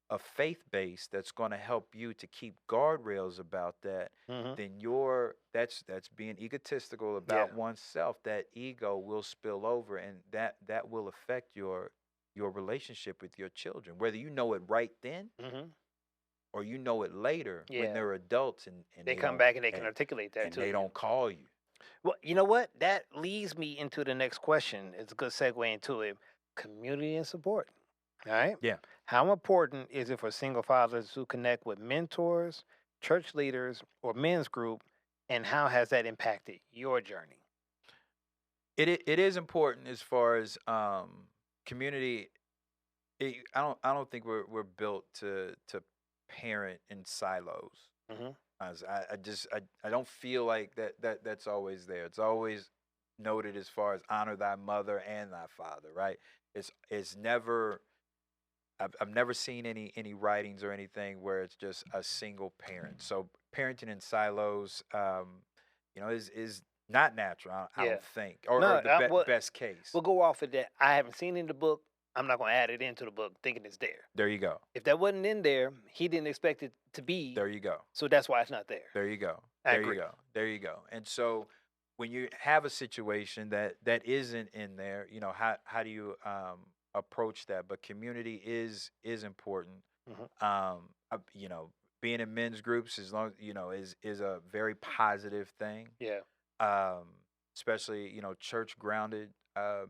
a faith base that's going to help you to keep guardrails about that, Mm-hmm. then that's being egotistical Yeah. about oneself. That ego will spill over, and that will affect your relationship with your children, whether you know it right then Mm-hmm. or you know it later when Yeah. they're adults and They they come don't back and they can and, articulate that and to they you. don't call you. Well, you know what? That leads me into the next question. It's a good segue into it. Community and support. All right. Yeah. How important is it for single fathers to connect with mentors, church leaders, or men's group, and how has that impacted your journey? It is important as far as community. I don't think we're built to parent in silos. Mm-hmm. As I don't feel like that's always there. It's always noted as far as honor thy mother and thy father, right? It's never. I've never seen any writings or anything where it's just a single parent. So parenting in silos, is not natural. I Yeah. don't think, or, No, or the best case. we'll go off of that. I haven't seen it in the book. I'm not going to add it into the book thinking it's there. There you go. If that wasn't in there, he didn't expect it to be. There you go. So that's why it's not there. There you go. I There agree. you go. There you go. And so when you have a situation that isn't in there, how do you approach that? But community is important. Mm-hmm. Being in men's groups, as long is a very positive thing. Yeah, Um, especially church grounded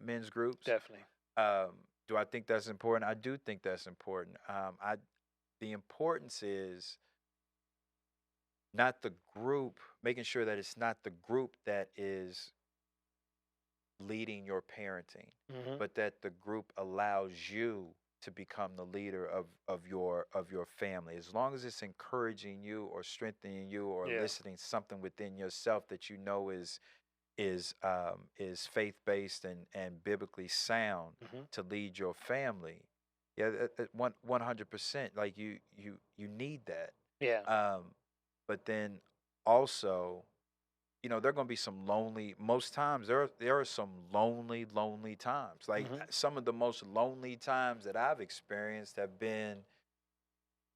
men's groups. definitely. Um, do I think that's important? I do think that's important. The importance is not the group, making sure that it's not the group that is leading your parenting, Mm-hmm. but that the group allows you to become the leader of your family. As long as it's encouraging you or strengthening you or Yeah. eliciting something within yourself that you know is faith based and biblically sound Mm-hmm. to lead your family. Yeah, 100%. Like you need that. Yeah. Um, but then also, there are going to be some lonely. Most times, there are some lonely times. Like Mm-hmm. some of the most lonely times that I've experienced have been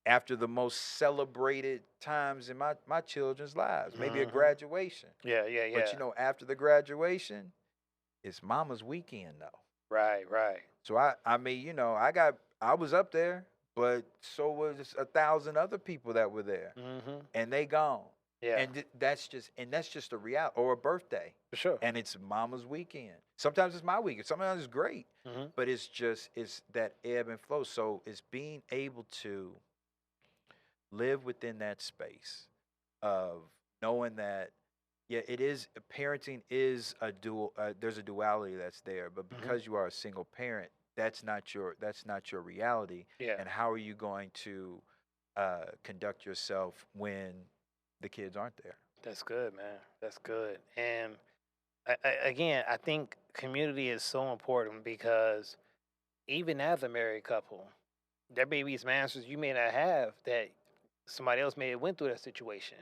after the most celebrated times in my children's lives. Maybe a Mm-hmm. graduation. Yeah, yeah, yeah. But after the graduation, it's Mama's weekend though. Right, right. So I mean, I was up there, but so was 1,000 other people that were there, Mm-hmm. and they gone. Yeah, And that's just a reality, or a birthday, for sure. and it's Mama's weekend. Sometimes it's my weekend. Sometimes it's great, Mm-hmm. but it's that ebb and flow. So it's being able to live within that space of knowing that, yeah, it is parenting is a dual. There's a duality that's there, but Mm-hmm. because you are a single parent, that's not your reality. Yeah, And how are you going to conduct yourself when the kids aren't there? that's good, man. That's good. And again, I think community is so important because even as a married couple, there may be some answers you may not have that somebody else may have went through that situation,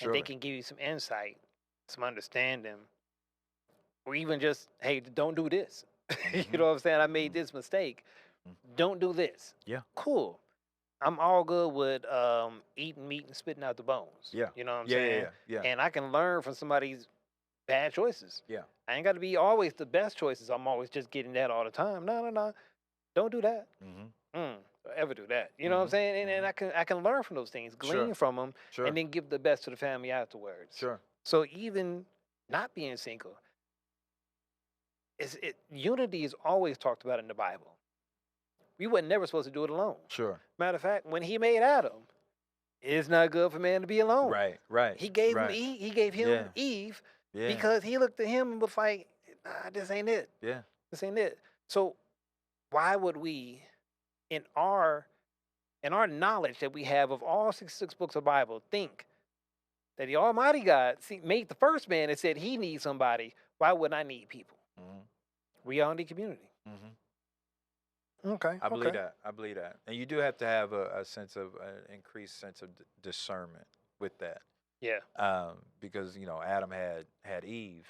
and they Sure. can give you some insight, some understanding, or even just, hey, don't do this. You know what I'm saying? I made Mhm. this mistake. Mhm. Don't do this. Yeah. Cool. I'm all good with eating meat and spitting out the bones. Yeah. You know what I'm Yeah. Yeah. saying? Yeah. Yeah. And I can learn from somebody's bad choices. Yeah. I ain't got to be always the best choices. I'm always just getting that all the time. No, no, no. Don't do that. Mm-hmm. Don't ever do that. You know what I'm Mm-hmm. saying? And I can learn from those things, Sure. glean from them, Sure. and then give the best to the family afterwards. Sure. So even not being single, unity is always talked about in the Bible. We wasn't never supposed to do it alone. Sure. Matter of fact, when he made Adam, it's not good for man to be alone. Right. Right. He gave him right. He gave him Yeah. Eve Yeah. because he looked at him and was like, nah, this ain't it. Yeah. This ain't it. So why would we, in our knowledge that we have of all 66 books of the Bible, think that the Almighty God made the first man and said he needs somebody? Why wouldn't I need people? We all need community. Okay. I believe that. I believe that. And you do have to have a sense of an increased sense of discernment with that. Yeah. Because Adam had Eve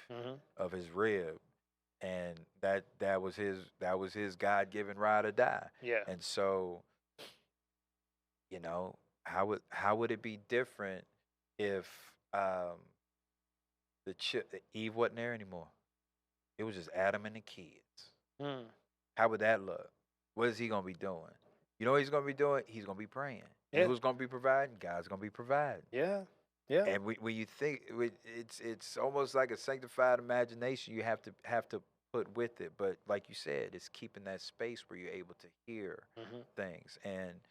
of his rib, and that was his God-given ride or die. Yeah. And so, how would it be different if Eve wasn't there anymore? It was just Adam and the kids. How would that look? What is he gonna be doing? You know what he's gonna be doing? He's gonna be praying. Yeah. And who's gonna be providing? God's gonna be providing. Yeah. Yeah. And when you think it's almost like a sanctified imagination you have to put with it. But like you said, it's keeping that space where you're able to hear things. And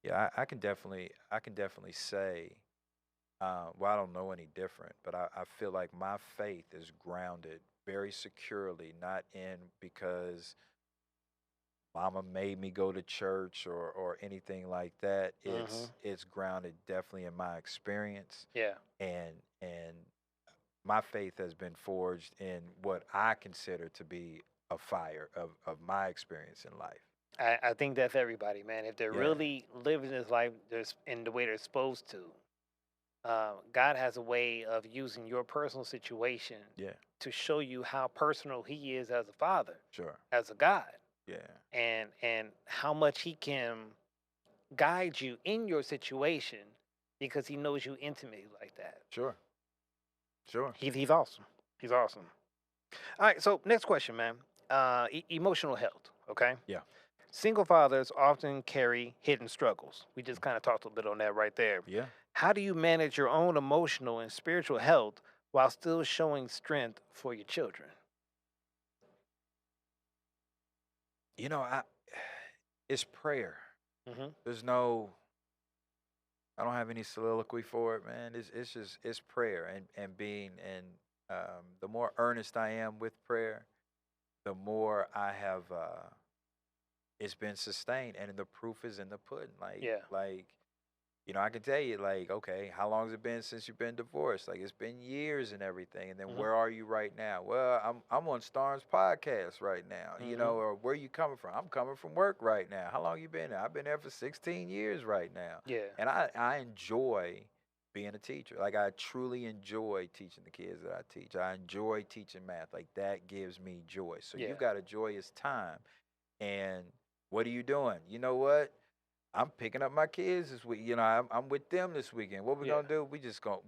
yeah, I can definitely say, well, I don't know any different, but I feel like my faith is grounded very securely, not in because Mama made me go to church or anything like that. It's grounded definitely in my experience. Yeah. And my faith has been forged in what I consider to be a fire of my experience in life. I think that's everybody, man. If they're really living this life in the way they're supposed to, God has a way of using your personal situation to show you how personal he is as a father, as a God. Yeah. And how much he can guide you in your situation because he knows you intimately like that. Sure. He's awesome. He's awesome. All right, so next question, man. Emotional health, okay? Yeah. Single fathers often carry hidden struggles. We just kind of talked a bit on that right there. Yeah. How do you manage your own emotional and spiritual health while still showing strength for your children? It's prayer. There's I don't have any soliloquy for it, man. It's prayer and being, and the more earnest I am with prayer, the more I have it's been sustained, and the proof is in the pudding. I can tell you, okay, how long has it been since you've been divorced? It's been years and everything. And then where are you right now? Well, I'm on Starnes podcast right now, or where you coming from? I'm coming from work right now. How long you been there? I've been there for 16 years right now. Yeah. And I enjoy being a teacher. I truly enjoy teaching the kids that I teach. I enjoy teaching math. That gives me joy. So you've got a joyous time. And what are you doing? You know what? I'm picking up my kids this week. I'm with them this weekend. What we gonna do? We just gonna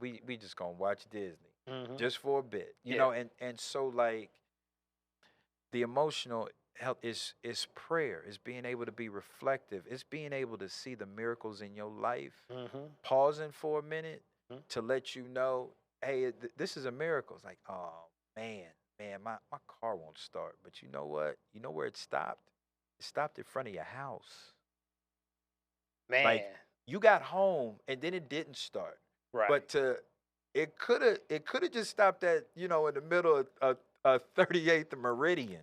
watch Disney just for a bit. You know, and so the emotional health is prayer. It's being able to be reflective. It's being able to see the miracles in your life. Pausing for a minute to let you know, hey, this is a miracle. It's oh man, my car won't start. But you know what? You know where it stopped? It stopped in front of your house. Man. You got home and then it didn't start. Right. But it could have just stopped at, in the middle of 38th Meridian.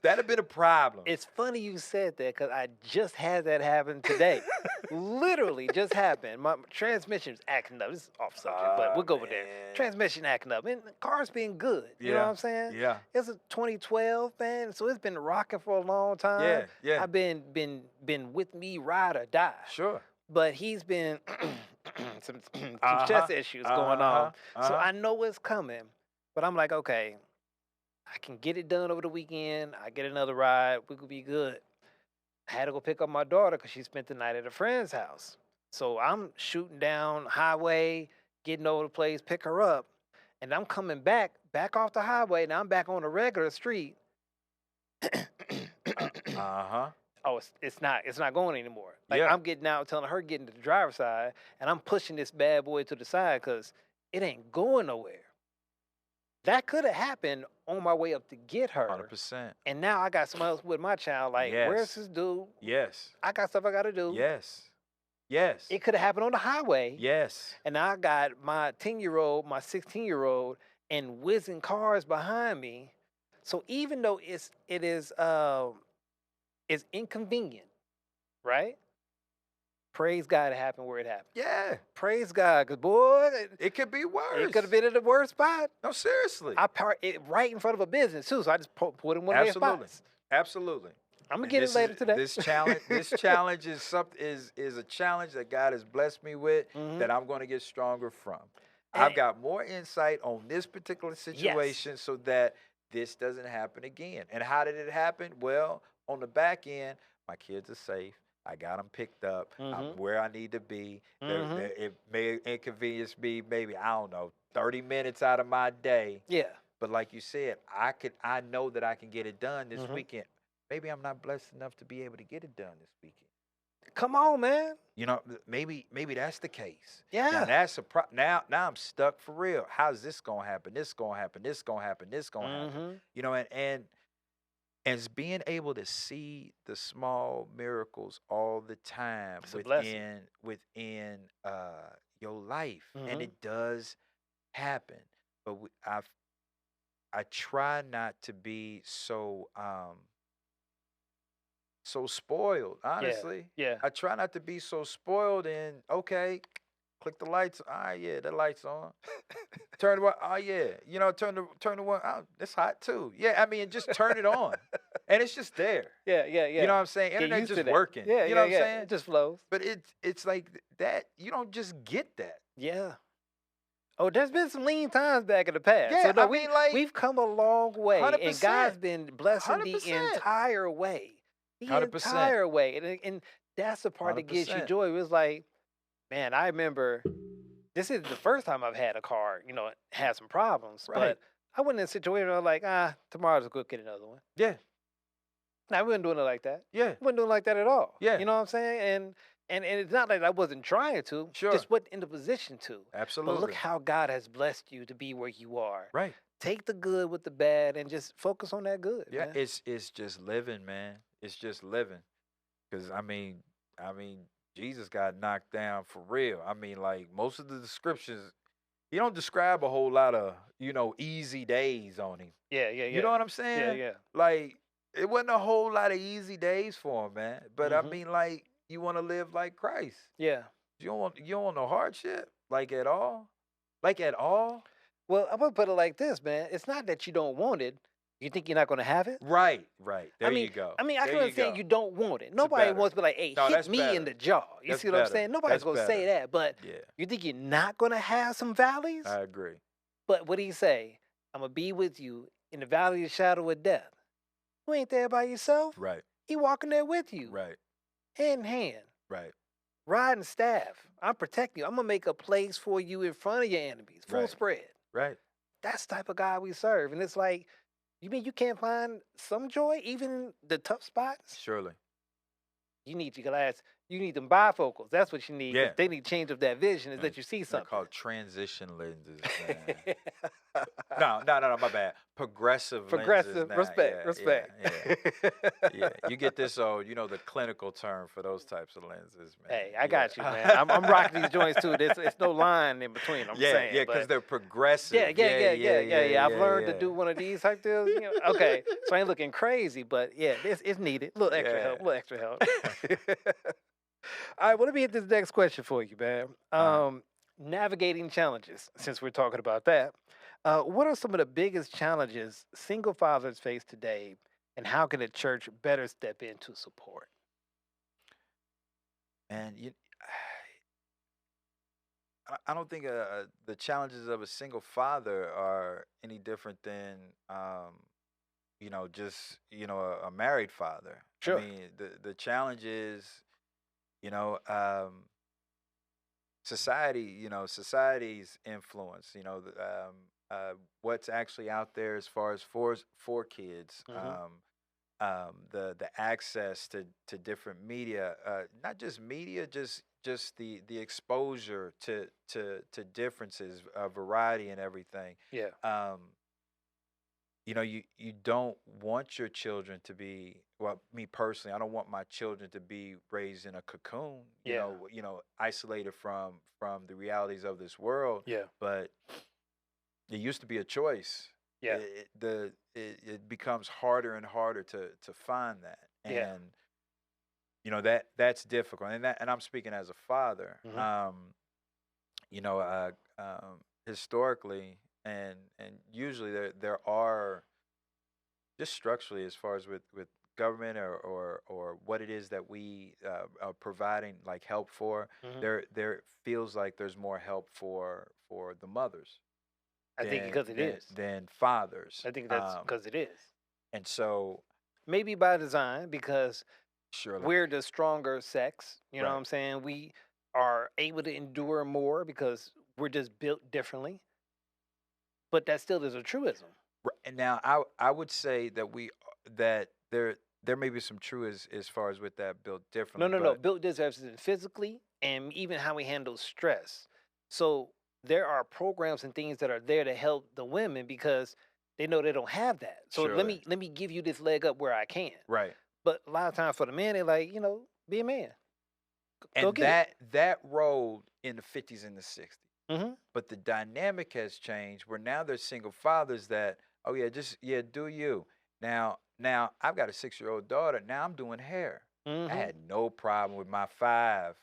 That'd have been a problem. It's funny you said that because I just had that happen today. Literally just happened. My transmission's acting up. This is off subject, but we'll go with that. Transmission acting up. And the car's been good. You know what I'm saying? Yeah. It's a 2012, man. So it's been rocking for a long time. Yeah. I've been with me, ride or die. Sure. But he's been some chest issues going on. So I know it's coming. But I'm like, okay, I can get it done over the weekend. I get another ride. We could be good. I had to go pick up my daughter because she spent the night at a friend's house. So I'm shooting down highway, getting over the place, pick her up. And I'm coming back off the highway. Now I'm back on a regular street. Oh, it's not going anymore. I'm getting out, telling her getting to the driver's side, and I'm pushing this bad boy to the side because it ain't going nowhere. that could have happened on my way up to get her. 100%. And now I got someone else with my child. Like, where's Yes. this dude? Yes. I got stuff I got to do. Yes. Yes. It could have happened on the highway. Yes. And now I got my 10-year-old, my 16-year-old, and whizzing cars behind me. So even though it's inconvenient, right? Praise God it happened where it happened. Yeah. Praise God, because boy, It could be worse. it could have been in the worst spot. No, seriously. I parked it right in front of a business too, so I just put it in one of their Absolutely. spots. Absolutely. I'm gonna And get it this later is- today. This challenge is a challenge that God has blessed me with Mhm. that I'm going to get stronger from. And- I've got more insight on this particular situation so that this doesn't happen again. And how did it happen? Well, on the back end, my kids are safe. I got them picked up. I'm Mhm. where I need to be. Mhm. It may inconvenience me maybe, I don't know, 30 minutes out of my day. Yeah. But like you said, I know that I can get it done this Mhm. weekend. Maybe I'm not blessed enough to be able to get it done this weekend. Come on, man. You know, maybe that's the case. Yeah. Now that's now I'm stuck for real. How's this gonna happen? This gonna happen. This gonna happen. This gonna happen. Mhm. You know, and it's being able to see the small miracles all the time It's a blessing. within your life, and Mhm. it does happen. But I try not to be so spoiled, honestly. Yeah. I try not to be so spoiled and okay, click the lights. All right, yeah, the lights on. Turn the one. Oh yeah, you know, turn the one. Oh, it's hot too. Yeah, I mean, just turn it on, and it's just there. Yeah. You know what I'm saying? Get Internet used to just that. working. Yeah, you know what I'm yeah. saying? It just flows. But it's like that. You don't just get that. Yeah. Oh, there's been some lean times back in the past. Yeah, so no, I mean, like, we've come a long way, and 100%. God's been blessing the 100%. entire way, the 100%. entire way, and that's the part that gives you 100%. joy. It was like, man, I remember this is the first time I've had a car, had some problems, Right. but I went in a situation where I was like, tomorrow's a good get another one. Yeah, Now, we wasn't doing it like that. yeah, I wasn't doing it like that at all. Yeah. You know what I'm saying? And it's not like I wasn't trying to, Sure. just wasn't in the position to. absolutely. But look how God has blessed you to be where you are. right. Take the good with the bad and just focus on that good. Yeah, man. it's just living, man. It's just living. Because I mean, Jesus got knocked down for real. I mean, like most of the descriptions, he don't describe a whole lot of easy days on him. Yeah. You know what I'm saying? Yeah. Like it wasn't a whole lot of easy days for him, man. But I Mhm. mean, like you want to live like Christ. Yeah. You don't want no hardship, like at all, like at all. Well, I'm gonna put it like this, man. It's not that you don't want it. You think you're not gonna have it? Right. There mean, you go. I can There understand go. you don't want it. Nobody better. wants to be like, hey, No, hit that's me better. in the jaw. You That's see what I'm better. saying? Nobody's That's gonna say better. that. But Yeah, you think you're not gonna have some valleys? I agree. But what did he say? I'm gonna be with you in the valley of the shadow of death. You ain't there by yourself. Right. He walking there with you, Right. hand in hand, Right. riding staff. I'm protecting you. I'm gonna make a place for you in front of your enemies, full Right. spread. Right. That's the type of God we serve. And it's like, you mean you can't find some joy even in the tough spots? Surely. You need your glass. You need them bifocals. That's what you need. 'Cause Yeah. they need to change up that vision, is Man, that you see They're something. called transition lenses, man. No, my bad. Progressive Progressive. lenses. Respect. Yeah. You get this the clinical term for those types of lenses, man. Hey, I got you, man. I'm rocking these joints too. It's no line in between. I'm saying. Yeah, because but- they're progressive. Yeah. I've learned to do one of these type deals. Okay, so I ain't looking crazy, but yeah, it's needed. A little extra help. All right, well, let me hit this next question for you, man. All Navigating challenges, since we're talking about that. What are some of the biggest challenges single fathers face today, and how can the church better step in to support? And I don't think the challenges of a single father are any different than just a married father. Sure. I mean, the challenge is society, society's influence, what's actually out there as far as for kids, the access to different media, not just media, just the exposure to differences, variety, and everything. Yeah. you don't want your children to be, well, me personally, I don't want my children to be raised in a cocoon, Yeah. isolated from the realities of this world. Yeah. But it used to be a choice. Yeah. It becomes harder and harder to find that. Yeah. And that's difficult. And I'm speaking as a father. Mhm. You know, historically and usually there are, just structurally, as far as with government or what it is that we are providing like help for, Mhm. there feels like there's more help for the mothers I think than because it than is. than fathers. I think that's because it is. And so Maybe by design, because surely, we're the stronger sex. You know what right. I'm saying? We are able to endure more because we're just built differently. But that still is a truism. And now I would say that there may be some truth as far as with that built No, differently, no, no. but Built differently physically and even how we handle stress. So there are programs and things that are there to help the women because they know they don't have that. So let surely, me give you this leg up where I can. right. But a lot of times for the men, they like, be a man. Go And get it. that role in the 50s and the 60s. Mm-hmm. But the dynamic has changed where now there's single fathers that, oh yeah, just yeah, do you. Now I've got a 6-year-old daughter. Now I'm doing hair. I Mm-hmm. had no problem with my 5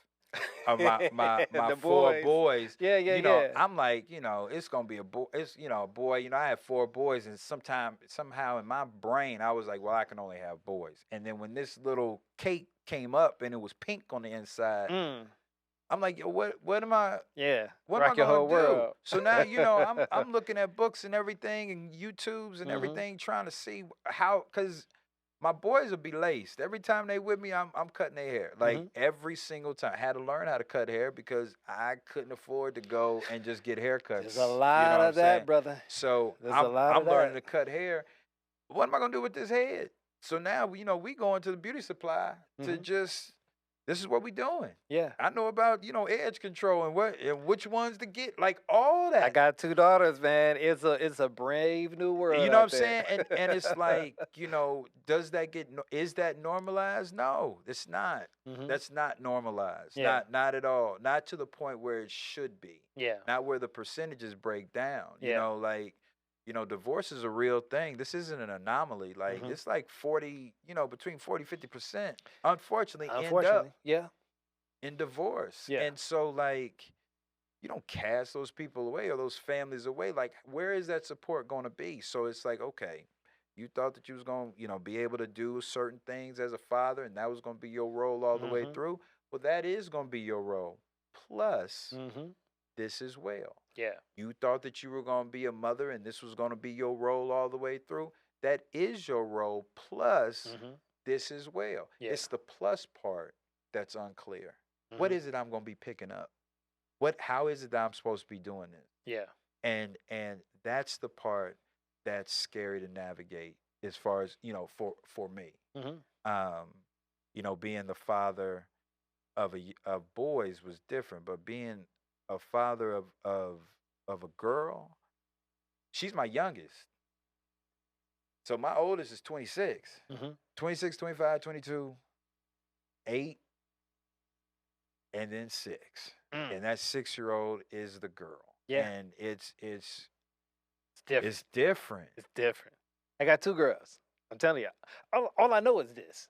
or my The 4 boys. boys. Yeah, yeah, yeah. I'm like, it's gonna be a boy. It's a boy. I had 4 boys, and somehow in my brain I was like, well, I can only have boys. And then when this little cake came up and it was pink on the inside, Mm. I'm like, yo, what am I? Yeah. What am I Rock your gonna whole do? world. So now, I'm looking at books and everything and YouTubes and Mm-hmm. everything, trying to see how, because my boys will be laced every time they with me. I'm cutting their hair like Mm-hmm. every single time. I had to learn how to cut hair because I couldn't afford to go and just get haircuts. There's a lot what of I'm saying? that, brother. So There's a lot I'm of learning that. to cut hair. What am I gonna do with this head? So now, we go into the beauty supply to Mm-hmm. just, this is what we doing. Yeah. I know about, edge control and which ones to get, like all that. I got 2 daughters, man. It's a brave new world You know what I'm out there. saying? And it's like, does that is that normalized? No, it's not. Mm-hmm. That's not normalized. Yeah. Not at all. Not to the point where it should be. Yeah. Not where the percentages break down. Yeah. Divorce is a real thing. This isn't an anomaly. Like, Mhm. it's like 40, between 40-50%, unfortunately, end up Unfortunately, yeah. in divorce. Yeah. And so, like, you don't cast those people away or those families away. Like, where is that support going to be? So it's like, okay, you thought that you was going to, be able to do certain things as a father, and that was going to be your role all the way Mhm. through. Well, that is going to be your role. Plus, Mhm. this as well. Yeah. You thought that you were going to be a mother, and this was going to be your role all the way through. That is your role. Plus, Mhm. this as well. Yeah. It's the plus part that's unclear. What Mhm. is it I'm going to be picking up? How is it that I'm supposed to be doing this? Yeah. And that's the part that's scary to navigate, as far as, for me. Mhm. Being the father of boys was different, but being a father of a girl, she's my youngest. So my oldest is 26. Mhm. 26, 25, 22, 8, and then 6. Mm. And that 6-year-old is the girl. Yeah. And it's It's different. it's different. It's different. I got 2 girls. I'm telling you. All I know is this.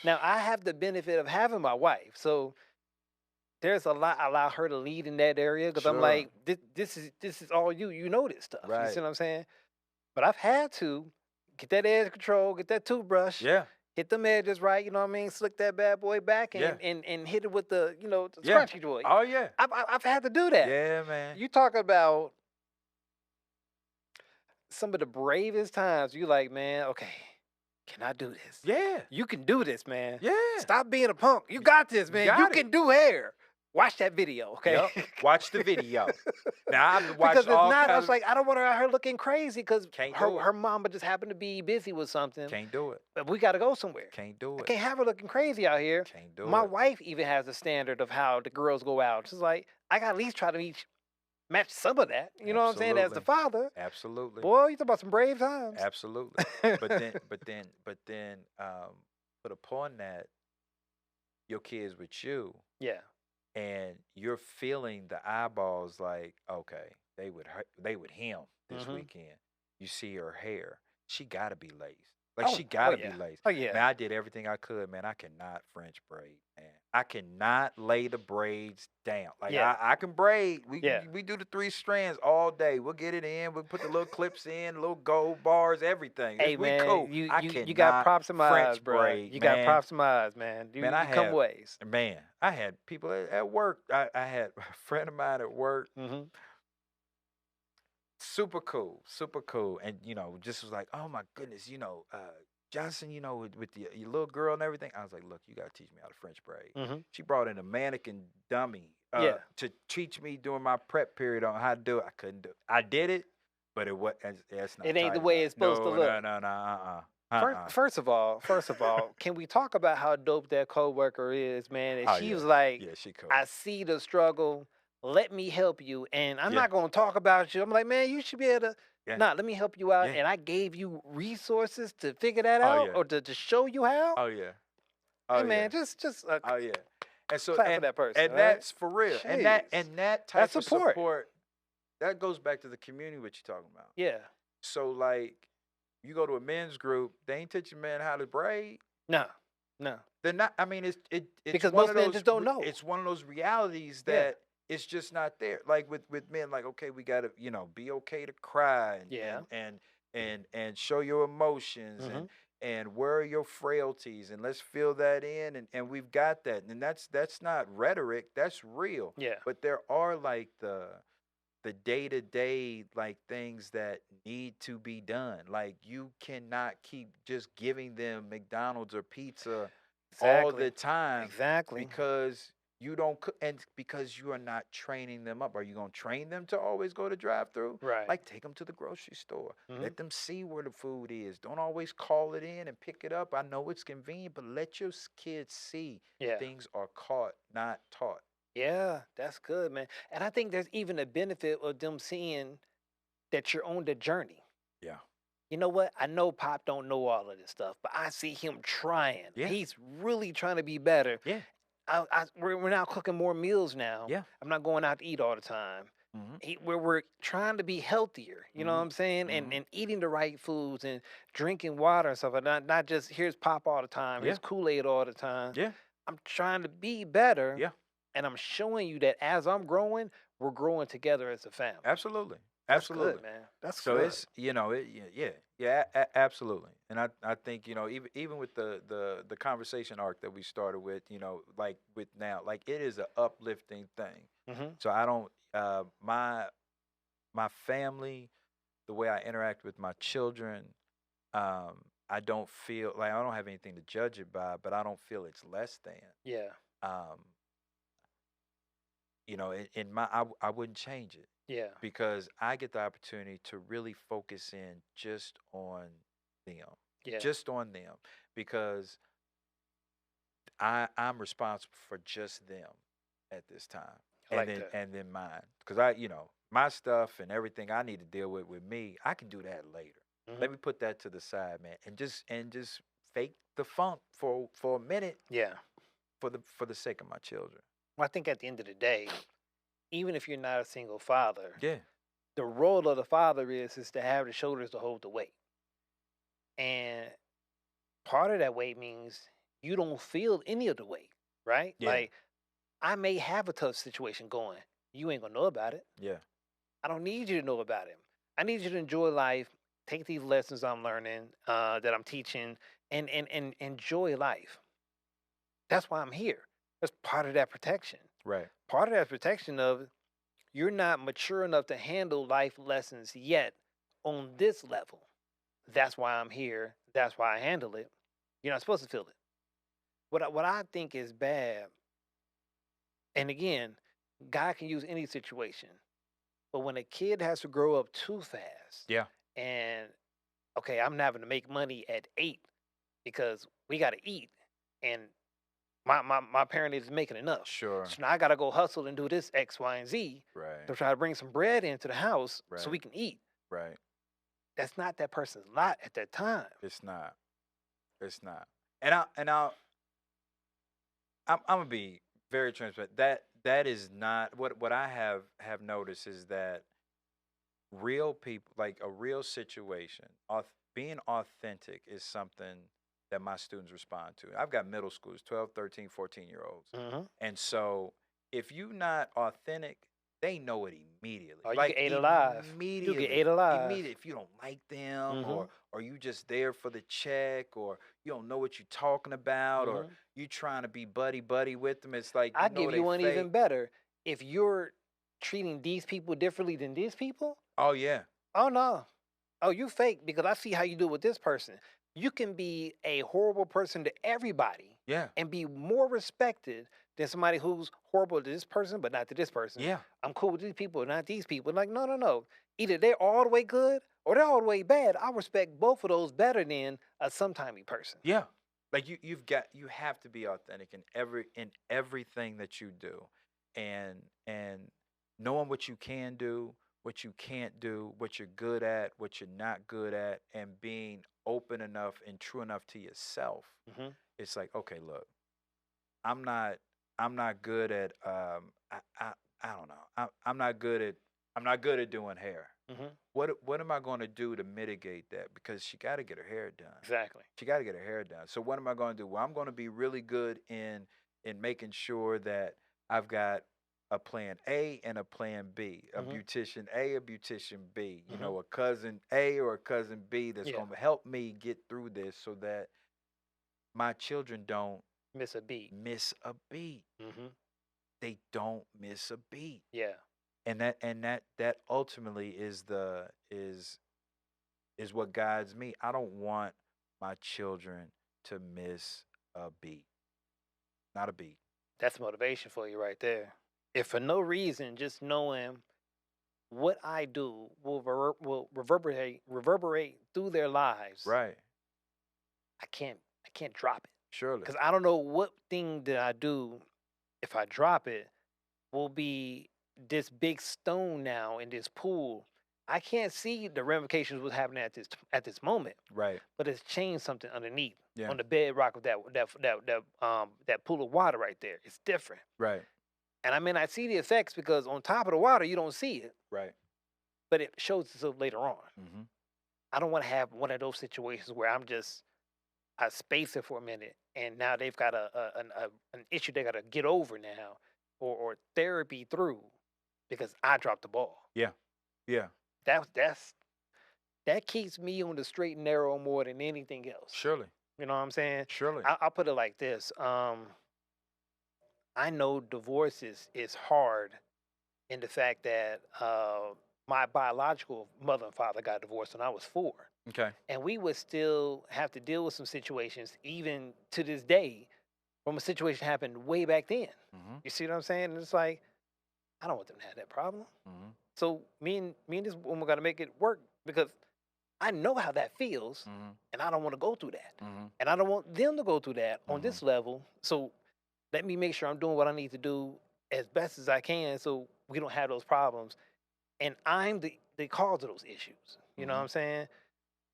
Now I have the benefit of having my wife, so there's a lot I allow her to lead in that area because I'm Sure. like, this is all you. You know this stuff. You Right. see what I'm saying? But I've had to get that edge control, get that toothbrush, Yeah. hit them edges right. You know what I mean? Slick that bad boy back and Yeah. and hit it with the the Yeah. scrunchy joy. Oh yeah. I've had to do that. Yeah, man. You talk about some of the bravest times. You like, man, okay, can I do this? Yeah. You can do this, man. Yeah. Stop being a punk. You got this, man. You got it. can do hair. Watch that video, okay? Yep. Watch the video. Now I've Because watched if all not, I kinds was like, I don't want her out here looking crazy because Can't do it. her mama just happened to be busy with something. Can't do it. But we got to go somewhere. Can't do I it. can't have her looking crazy out here. Can't do My it. wife even has a standard of how the girls go out. She's like, I got to at least try to match some of that. You know what I'm saying? As the Absolutely. father, Absolutely. boy, you talk about some brave times. Absolutely. But then, put upon that, your kids with you, Yeah. and you're feeling the eyeballs like, okay, they would him this Mm-hmm. weekend. You see her hair, she gotta be laced. Like Oh, she oh gotta be yeah. laced. Oh yeah. Man, I did everything I could, man. I cannot French braid, man. I cannot lay the braids down. Like Yeah. I can braid. Yeah. We do the 3 strands all day. We'll get it in. We'll put the little clips in, little gold bars, everything. Hey We man, cool. you I you you got cannot props in my eyes, French bro. braid, You got man. props in my eyes, man. You Man, I you come have ways. man, I had people at work. I had a friend of mine at work, Mm-hmm. super cool, and just was like, oh my goodness, Johnson, with your little girl and everything. I was like, look, you gotta teach me how to French braid. Mm-hmm. She brought in a mannequin dummy Yeah. to teach me during my prep period on how to do it. I couldn't do it. I did it, but it's not It ain't the tight way enough. it's supposed to No, look. no, no, no, First, uh-uh. first of all, can we talk about how dope that coworker is, man? And Oh she was yeah, like, yeah, she cool. "I see the struggle. Let me help you." And I'm Yeah, not gonna talk about you. I'm like, man, you should be able to. yeah, Nah, let me help you out. yeah. And I gave you resources to figure that Oh out yeah, or to show you how. oh yeah, Hey, oh yeah. man, just Oh yeah. And so clap for that person, and all right? that's for real. Jeez, And that that's type of support. support, that goes back to the community what you're talking about. Yeah. So like you go to a men's group, they ain't teaching men how to braid. No, no, They're not. I mean, it's because one most of men those just don't know. it's one of those realities Yeah. that it's just not there. Like with men, like okay, we gotta be okay to cry Yeah. and show your emotions Mm-hmm. and where are your frailties and let's fill that in and we've got that and that's not rhetoric, that's real. Yeah. But there are like the day-to-day like things that need to be done. Like you cannot keep just giving them McDonald's or pizza all Exactly. the time Exactly. because you don't and because you are not training them up. Are you going to train them to always go to drive-through? Right. Like take them to the grocery store. Mm-hmm. Let them see where the food is. Don't always call it in and pick it up. I know it's convenient, but let your kids see Yeah. things are caught, not taught. Yeah, that's good, man. And I think there's even a benefit of them seeing that you're on the journey. Yeah. You know what? I know Pop don't know all of this stuff, but I see him trying. Yeah. He's really trying to be better. Yeah. We're now cooking more meals now. Yeah. I'm not going out to eat all the time. Mm-hmm. We're trying to be healthier. You know what I'm saying? Mm-hmm. And eating the right foods and drinking water and stuff. And not just here's Pop all the time. Here's Yeah. Kool-Aid all the time. Yeah. I'm trying to be better. Yeah. And I'm showing you that as I'm growing, we're growing together as a family. Absolutely. That's Absolutely. good, man. That's So good. it's absolutely. And I think even with the conversation arc that we started with, like with now, like it is an uplifting thing. Mm-hmm. So I don't my family, the way I interact with my children, I don't feel like I don't have anything to judge it by, but I don't feel it's less than. Yeah. Um, in I wouldn't change it. Yeah. Because I get the opportunity to really focus in just on them. Yeah. Just on them. Because I'm responsible for just them at this time. I like that. And then mine. Because my stuff and everything I need to deal with me, I can do that later. Mm-hmm. Let me put that to the side, man. And just fake the funk for a minute. Yeah. For the sake of my children. Well, I think at the end of the day, even if you're not a single father, Yeah. the role of the father is to have the shoulders to hold the weight. And part of that weight means you don't feel any of the weight, right? Yeah. Like I may have a tough situation going. You ain't gonna know about it. Yeah. I don't need you to know about it. I need you to enjoy life, take these lessons I'm learning, that I'm teaching, and enjoy life. That's why I'm here. That's part of that protection. Right. Part of that protection of you're not mature enough to handle life lessons yet on this level. That's why I'm here. That's why I handle it. You're not supposed to feel it. What I think is bad, and again, God can use any situation, but when a kid has to grow up too fast, Yeah. and okay, I'm having to make money at 8 because we got to eat, and My parent isn't making enough. Sure. So now I gotta go hustle and do this X, Y, and Z Right. to try to bring some bread into the house so Right. we can eat. Right. That's not that person's lot at that time. It's not. It's not. And I'm gonna be very transparent. That is not what I have noticed is that real people, like a real situation, being authentic is something that my students respond to. I've got middle schools, 12, 13, 14-year-olds. Mm-hmm. And so if you're not authentic, they know it immediately. Or you Like get ate alive. You get ate alive. Immediately. If you don't like them, Mm-hmm. or you just there for the check, or you don't know what you're talking about, or Mm-hmm. you trying to be buddy with them, it's like I you know give they you one even fake. better. If you're treating these people differently than these people, Oh yeah. oh no. Oh, you fake because I see how you do with this person. You can be a horrible person to everybody Yeah. and be more respected than somebody who's horrible to this person, but not to this person. Yeah. I'm cool with these people, not these people. Like, no, no, no. Either they're all the way good or they're all the way bad. I respect both of those better than a sometimey person. Yeah. Like you have to be authentic in everything that you do. And knowing what you can do, what you can't do, what you're good at, what you're not good at, and being open enough and true enough to yourself. Mm-hmm. It's like, okay, look, I'm not good at I don't know. I'm not good at doing hair. Mm-hmm. What am I going to do to mitigate that? Because she got to get her hair done. Exactly. She got to get her hair done. So what am I going to do? Well, I'm going to be really good in making sure that I've got a plan A and a plan B, a Mhm. beautician A, a beautician B, you Mhm. know, a cousin A or a cousin B that's Yeah. going to help me get through this so that my children don't Miss a beat. miss a beat. Mm-hmm. They don't miss a beat. Yeah. And that ultimately is what guides me. I don't want my children to miss a beat. Not a beat. That's motivation for you right there. If for no reason, just knowing what I do will reverberate through their lives. Right. I can't drop it Surely. because I don't know what thing that I do if I drop it will be this big stone now in this pool. I can't see the ramifications of what's happening at this moment, Right. but it's changed something underneath Yeah. on the bedrock of that pool of water right there. It's different. Right. And I may not see the effects because on top of the water you don't see it, Right. but it shows itself later on. Mm-hmm. I don't want to have one of those situations where I space it for a minute and now they've got an issue they got to get over now or therapy through because I dropped the ball. Yeah. Yeah. That keeps me on the straight and narrow more than anything else. Surely. You know what I'm saying? Surely. I'll put it like this. I know divorce is hard in the fact that my biological mother and father got divorced when I was 4. Okay. And we would still have to deal with some situations, even to this day, from a situation happened way back then. Mm-hmm. You see what I'm saying? And it's like, I don't want them to have that problem. Mm-hmm. So me and this woman got to make it work because I know how that feels, Mm-hmm. and I don't want to go through that, Mm-hmm. and I don't want them to go through that on Mhm. this level. So let me make sure I'm doing what I need to do as best as I can, so we don't have those problems. And I'm the cause of those issues. You know what Mhm. I'm saying?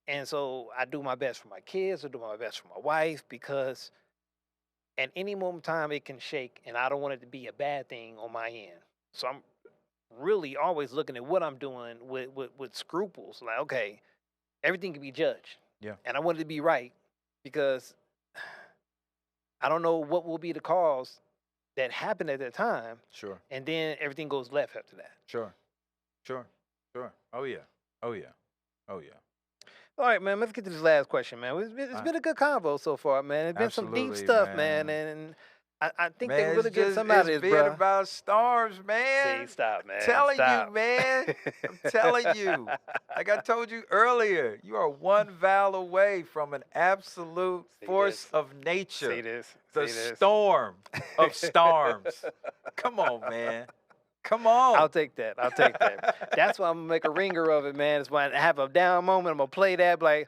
And so I do my best for my kids. I do my best for my wife because at any moment in time it can shake, and I don't want it to be a bad thing on my end. So I'm really always looking at what I'm doing with scruples. Like, okay, everything can be judged. Yeah. And I want it to be right because I don't know what will be the cause that happened at that time, Sure. and then everything goes left after that. Sure. Sure. Sure. Oh yeah. Oh yeah. Oh yeah. All right, man. Let's get to this last question, man. It's been a good convo so far, man. It's been some deep Absolutely, stuff, man, man. and I think they Man, really it's get just some out of it's this, being bro. about storms, man. See, stop, man. Telling Stop. you, man. I'm telling you. Like I told you earlier, you are one vowel away from an absolute See force this? of nature. See this? The See this? storm of storms. Come on, man. Come on. I'll take that. I'll take that. That's why I'm gonna make a ringer of it, man. It's when I have a down moment, I'm gonna play that, like,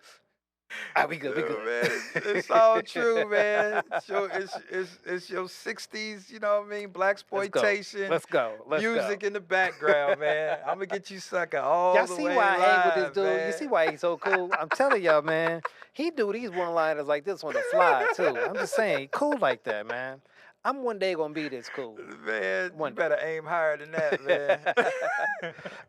All right, we good. We Oh, good. man, it's all true, man. It's your 60s, you know what I mean? Black Let's go. exploitation, Let's go. Let's go. music in the background, man. I'm gonna get you sucker all Y'all the see way why I hang with this live, dude? You man. see why he's so cool? I'm telling y'all, man. He do these one-liners like this on the fly too. I'm just saying, he cool like that, man. I'm one day gonna be this cool. Man, you One day. better aim higher than that, man.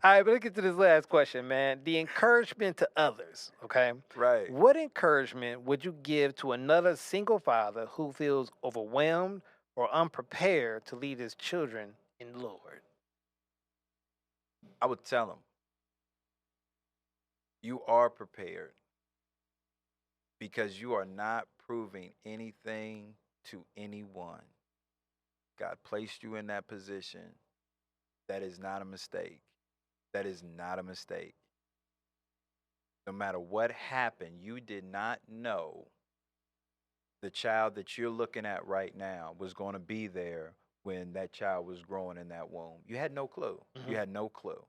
All right, but let's get to this last question, man. The encouragement to others, okay? Right. What encouragement would you give to another single father who feels overwhelmed or unprepared to lead his children in the Lord? I would tell them, you are prepared because you are not proving anything to anyone. God placed you in that position. That is not a mistake. That is not a mistake. No matter what happened, you did not know the child that you're looking at right now was going to be there when that child was growing in that womb. You had no clue. You had no clue.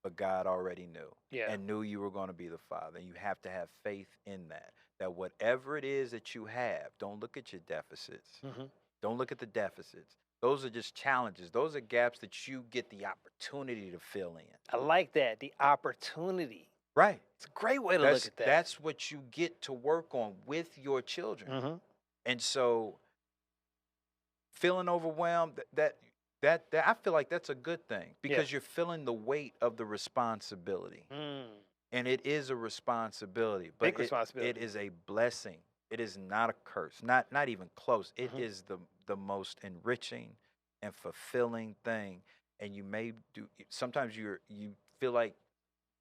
But God already knew Yeah. and knew you were going to be the father. And you have to have faith in that. That whatever it is that you have, don't look at your deficits. Don't look at the deficits. Those are just challenges. Those are gaps that you get the opportunity to fill in. I like that. The opportunity. Right. It's a great way to look at that. That's what you get to work on with your children. And so feeling overwhelmed, that I feel like that's a good thing because you're feeling the weight of the responsibility. And it is a responsibility, but Big responsibility. it is a blessing. It is not a curse, not even close. It is the most enriching and fulfilling thing. And you may do, sometimes you feel like,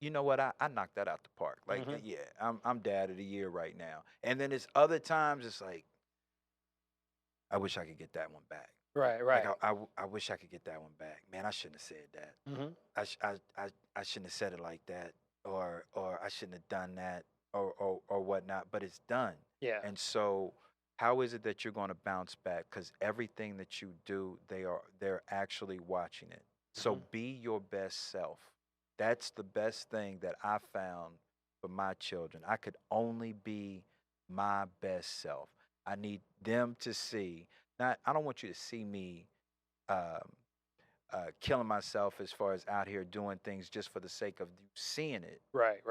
you know what, I knocked that out the park. Like, yeah, I'm dad of the year right now. And then it's other times it's like, I wish I could get that one back. Right. Like I wish I could get that one back. Man, I shouldn't have said that. I shouldn't have said it like that, or I shouldn't have done that, or whatnot. But it's done. Yeah. And so, how is it that you're going to bounce back? Because everything that you do, they're actually watching it. So be your best self. That's the best thing that I found for my children. I could only be my best self. I need them to see. Not, I don't want you to see me killing myself as far as out here doing things just for the sake of you seeing it. Right.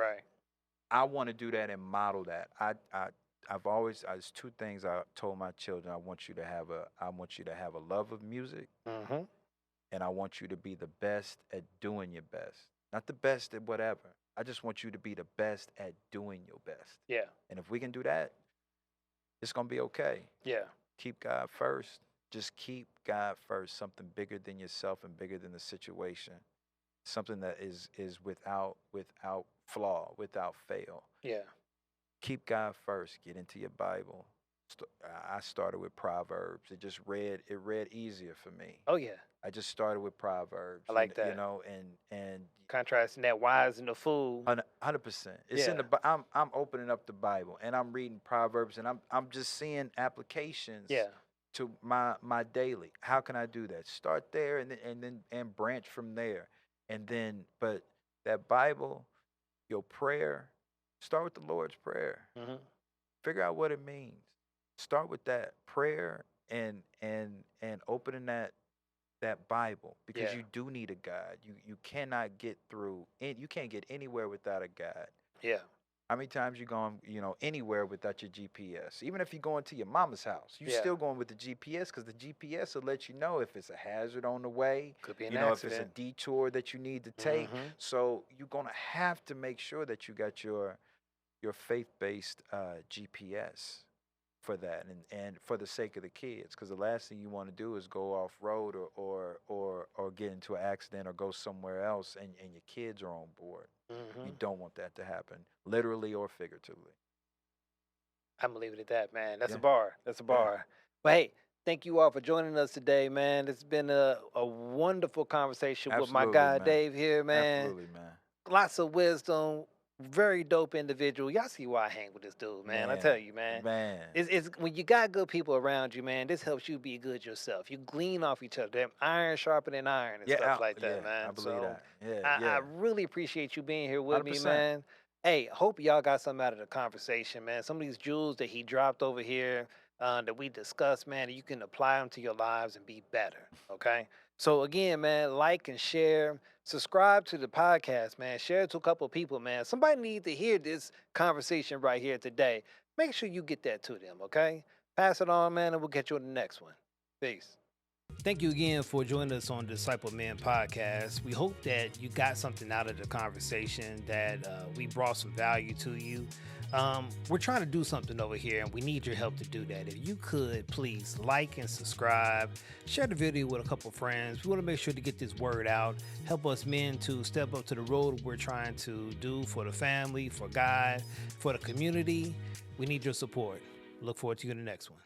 I want to do that and model that. I've always, there's two things I told my children. I want you to have a love of music, and I want you to be the best at doing your best. Not the best at whatever. I just want you to be the best at doing your best. Yeah. And if we can do that, it's gonna be okay. Yeah. Keep God first. Just keep God first. Something bigger than yourself and bigger than the situation. Something that is without flaw, without fail. Yeah. Keep God first. Get into your Bible. I started with Proverbs. It read easier for me. Oh yeah. I just started with Proverbs. I like that. You know, and contrasting that wise and the fool. 100%. It's in the. I'm opening up the Bible and I'm reading Proverbs and I'm just seeing applications. Yeah. To my daily. How can I do that? Start there and branch from there, and then but that Bible, your prayer. Start with the Lord's Prayer. Figure out what it means. Start with that prayer and opening that Bible because you do need a guide. You cannot get through. You can't get anywhere without a guide. Yeah. How many times you going, anywhere without your GPS? Even if you're going to your mama's house, you're still going with the GPS because the GPS will let you know if it's a hazard on the way. Could be an accident. If it's a detour that you need to take. So you're gonna have to make sure that you got your faith-based GPS for that, and for the sake of the kids, because the last thing you want to do is go off road or get into an accident or go somewhere else and your kids are on board. You don't want that to happen, literally or figuratively. I'm gonna leave it at that, man. That's a bar. That's a bar. But hey, thank you all for joining us today, man. It's been a wonderful conversation with my guy man. Dave here, man. Absolutely, man. Lots of wisdom. Very dope individual. Y'all see why I hang with this dude, man. I tell you, man. It's when you got good people around you, man, this helps you be good yourself. You glean off each other. Them iron sharpening iron and stuff like that, man. I believe that. I really appreciate you being here with me, 100%. man. Hey, hope y'all got something out of the conversation, man. Some of these jewels that he dropped over here that we discussed, man, you can apply them to your lives and be better. Okay. So again, man, like and share, subscribe to the podcast, man. Share it to a couple of people, man. Somebody needs to hear this conversation right here today. Make sure you get that to them. Okay. Pass it on, man, and we'll get you on the next one. Peace. Thank you again for joining us on Disciple Men podcast. We hope that you got something out of the conversation, that we brought some value to you. We're trying to do something over here, and we need your help to do that. If you could, please like and subscribe, share the video with a couple friends. We want to make sure to get this word out, help us men to step up to the road we're trying to do for the family, for God, for the community. We need your support. Look forward to you in the next one.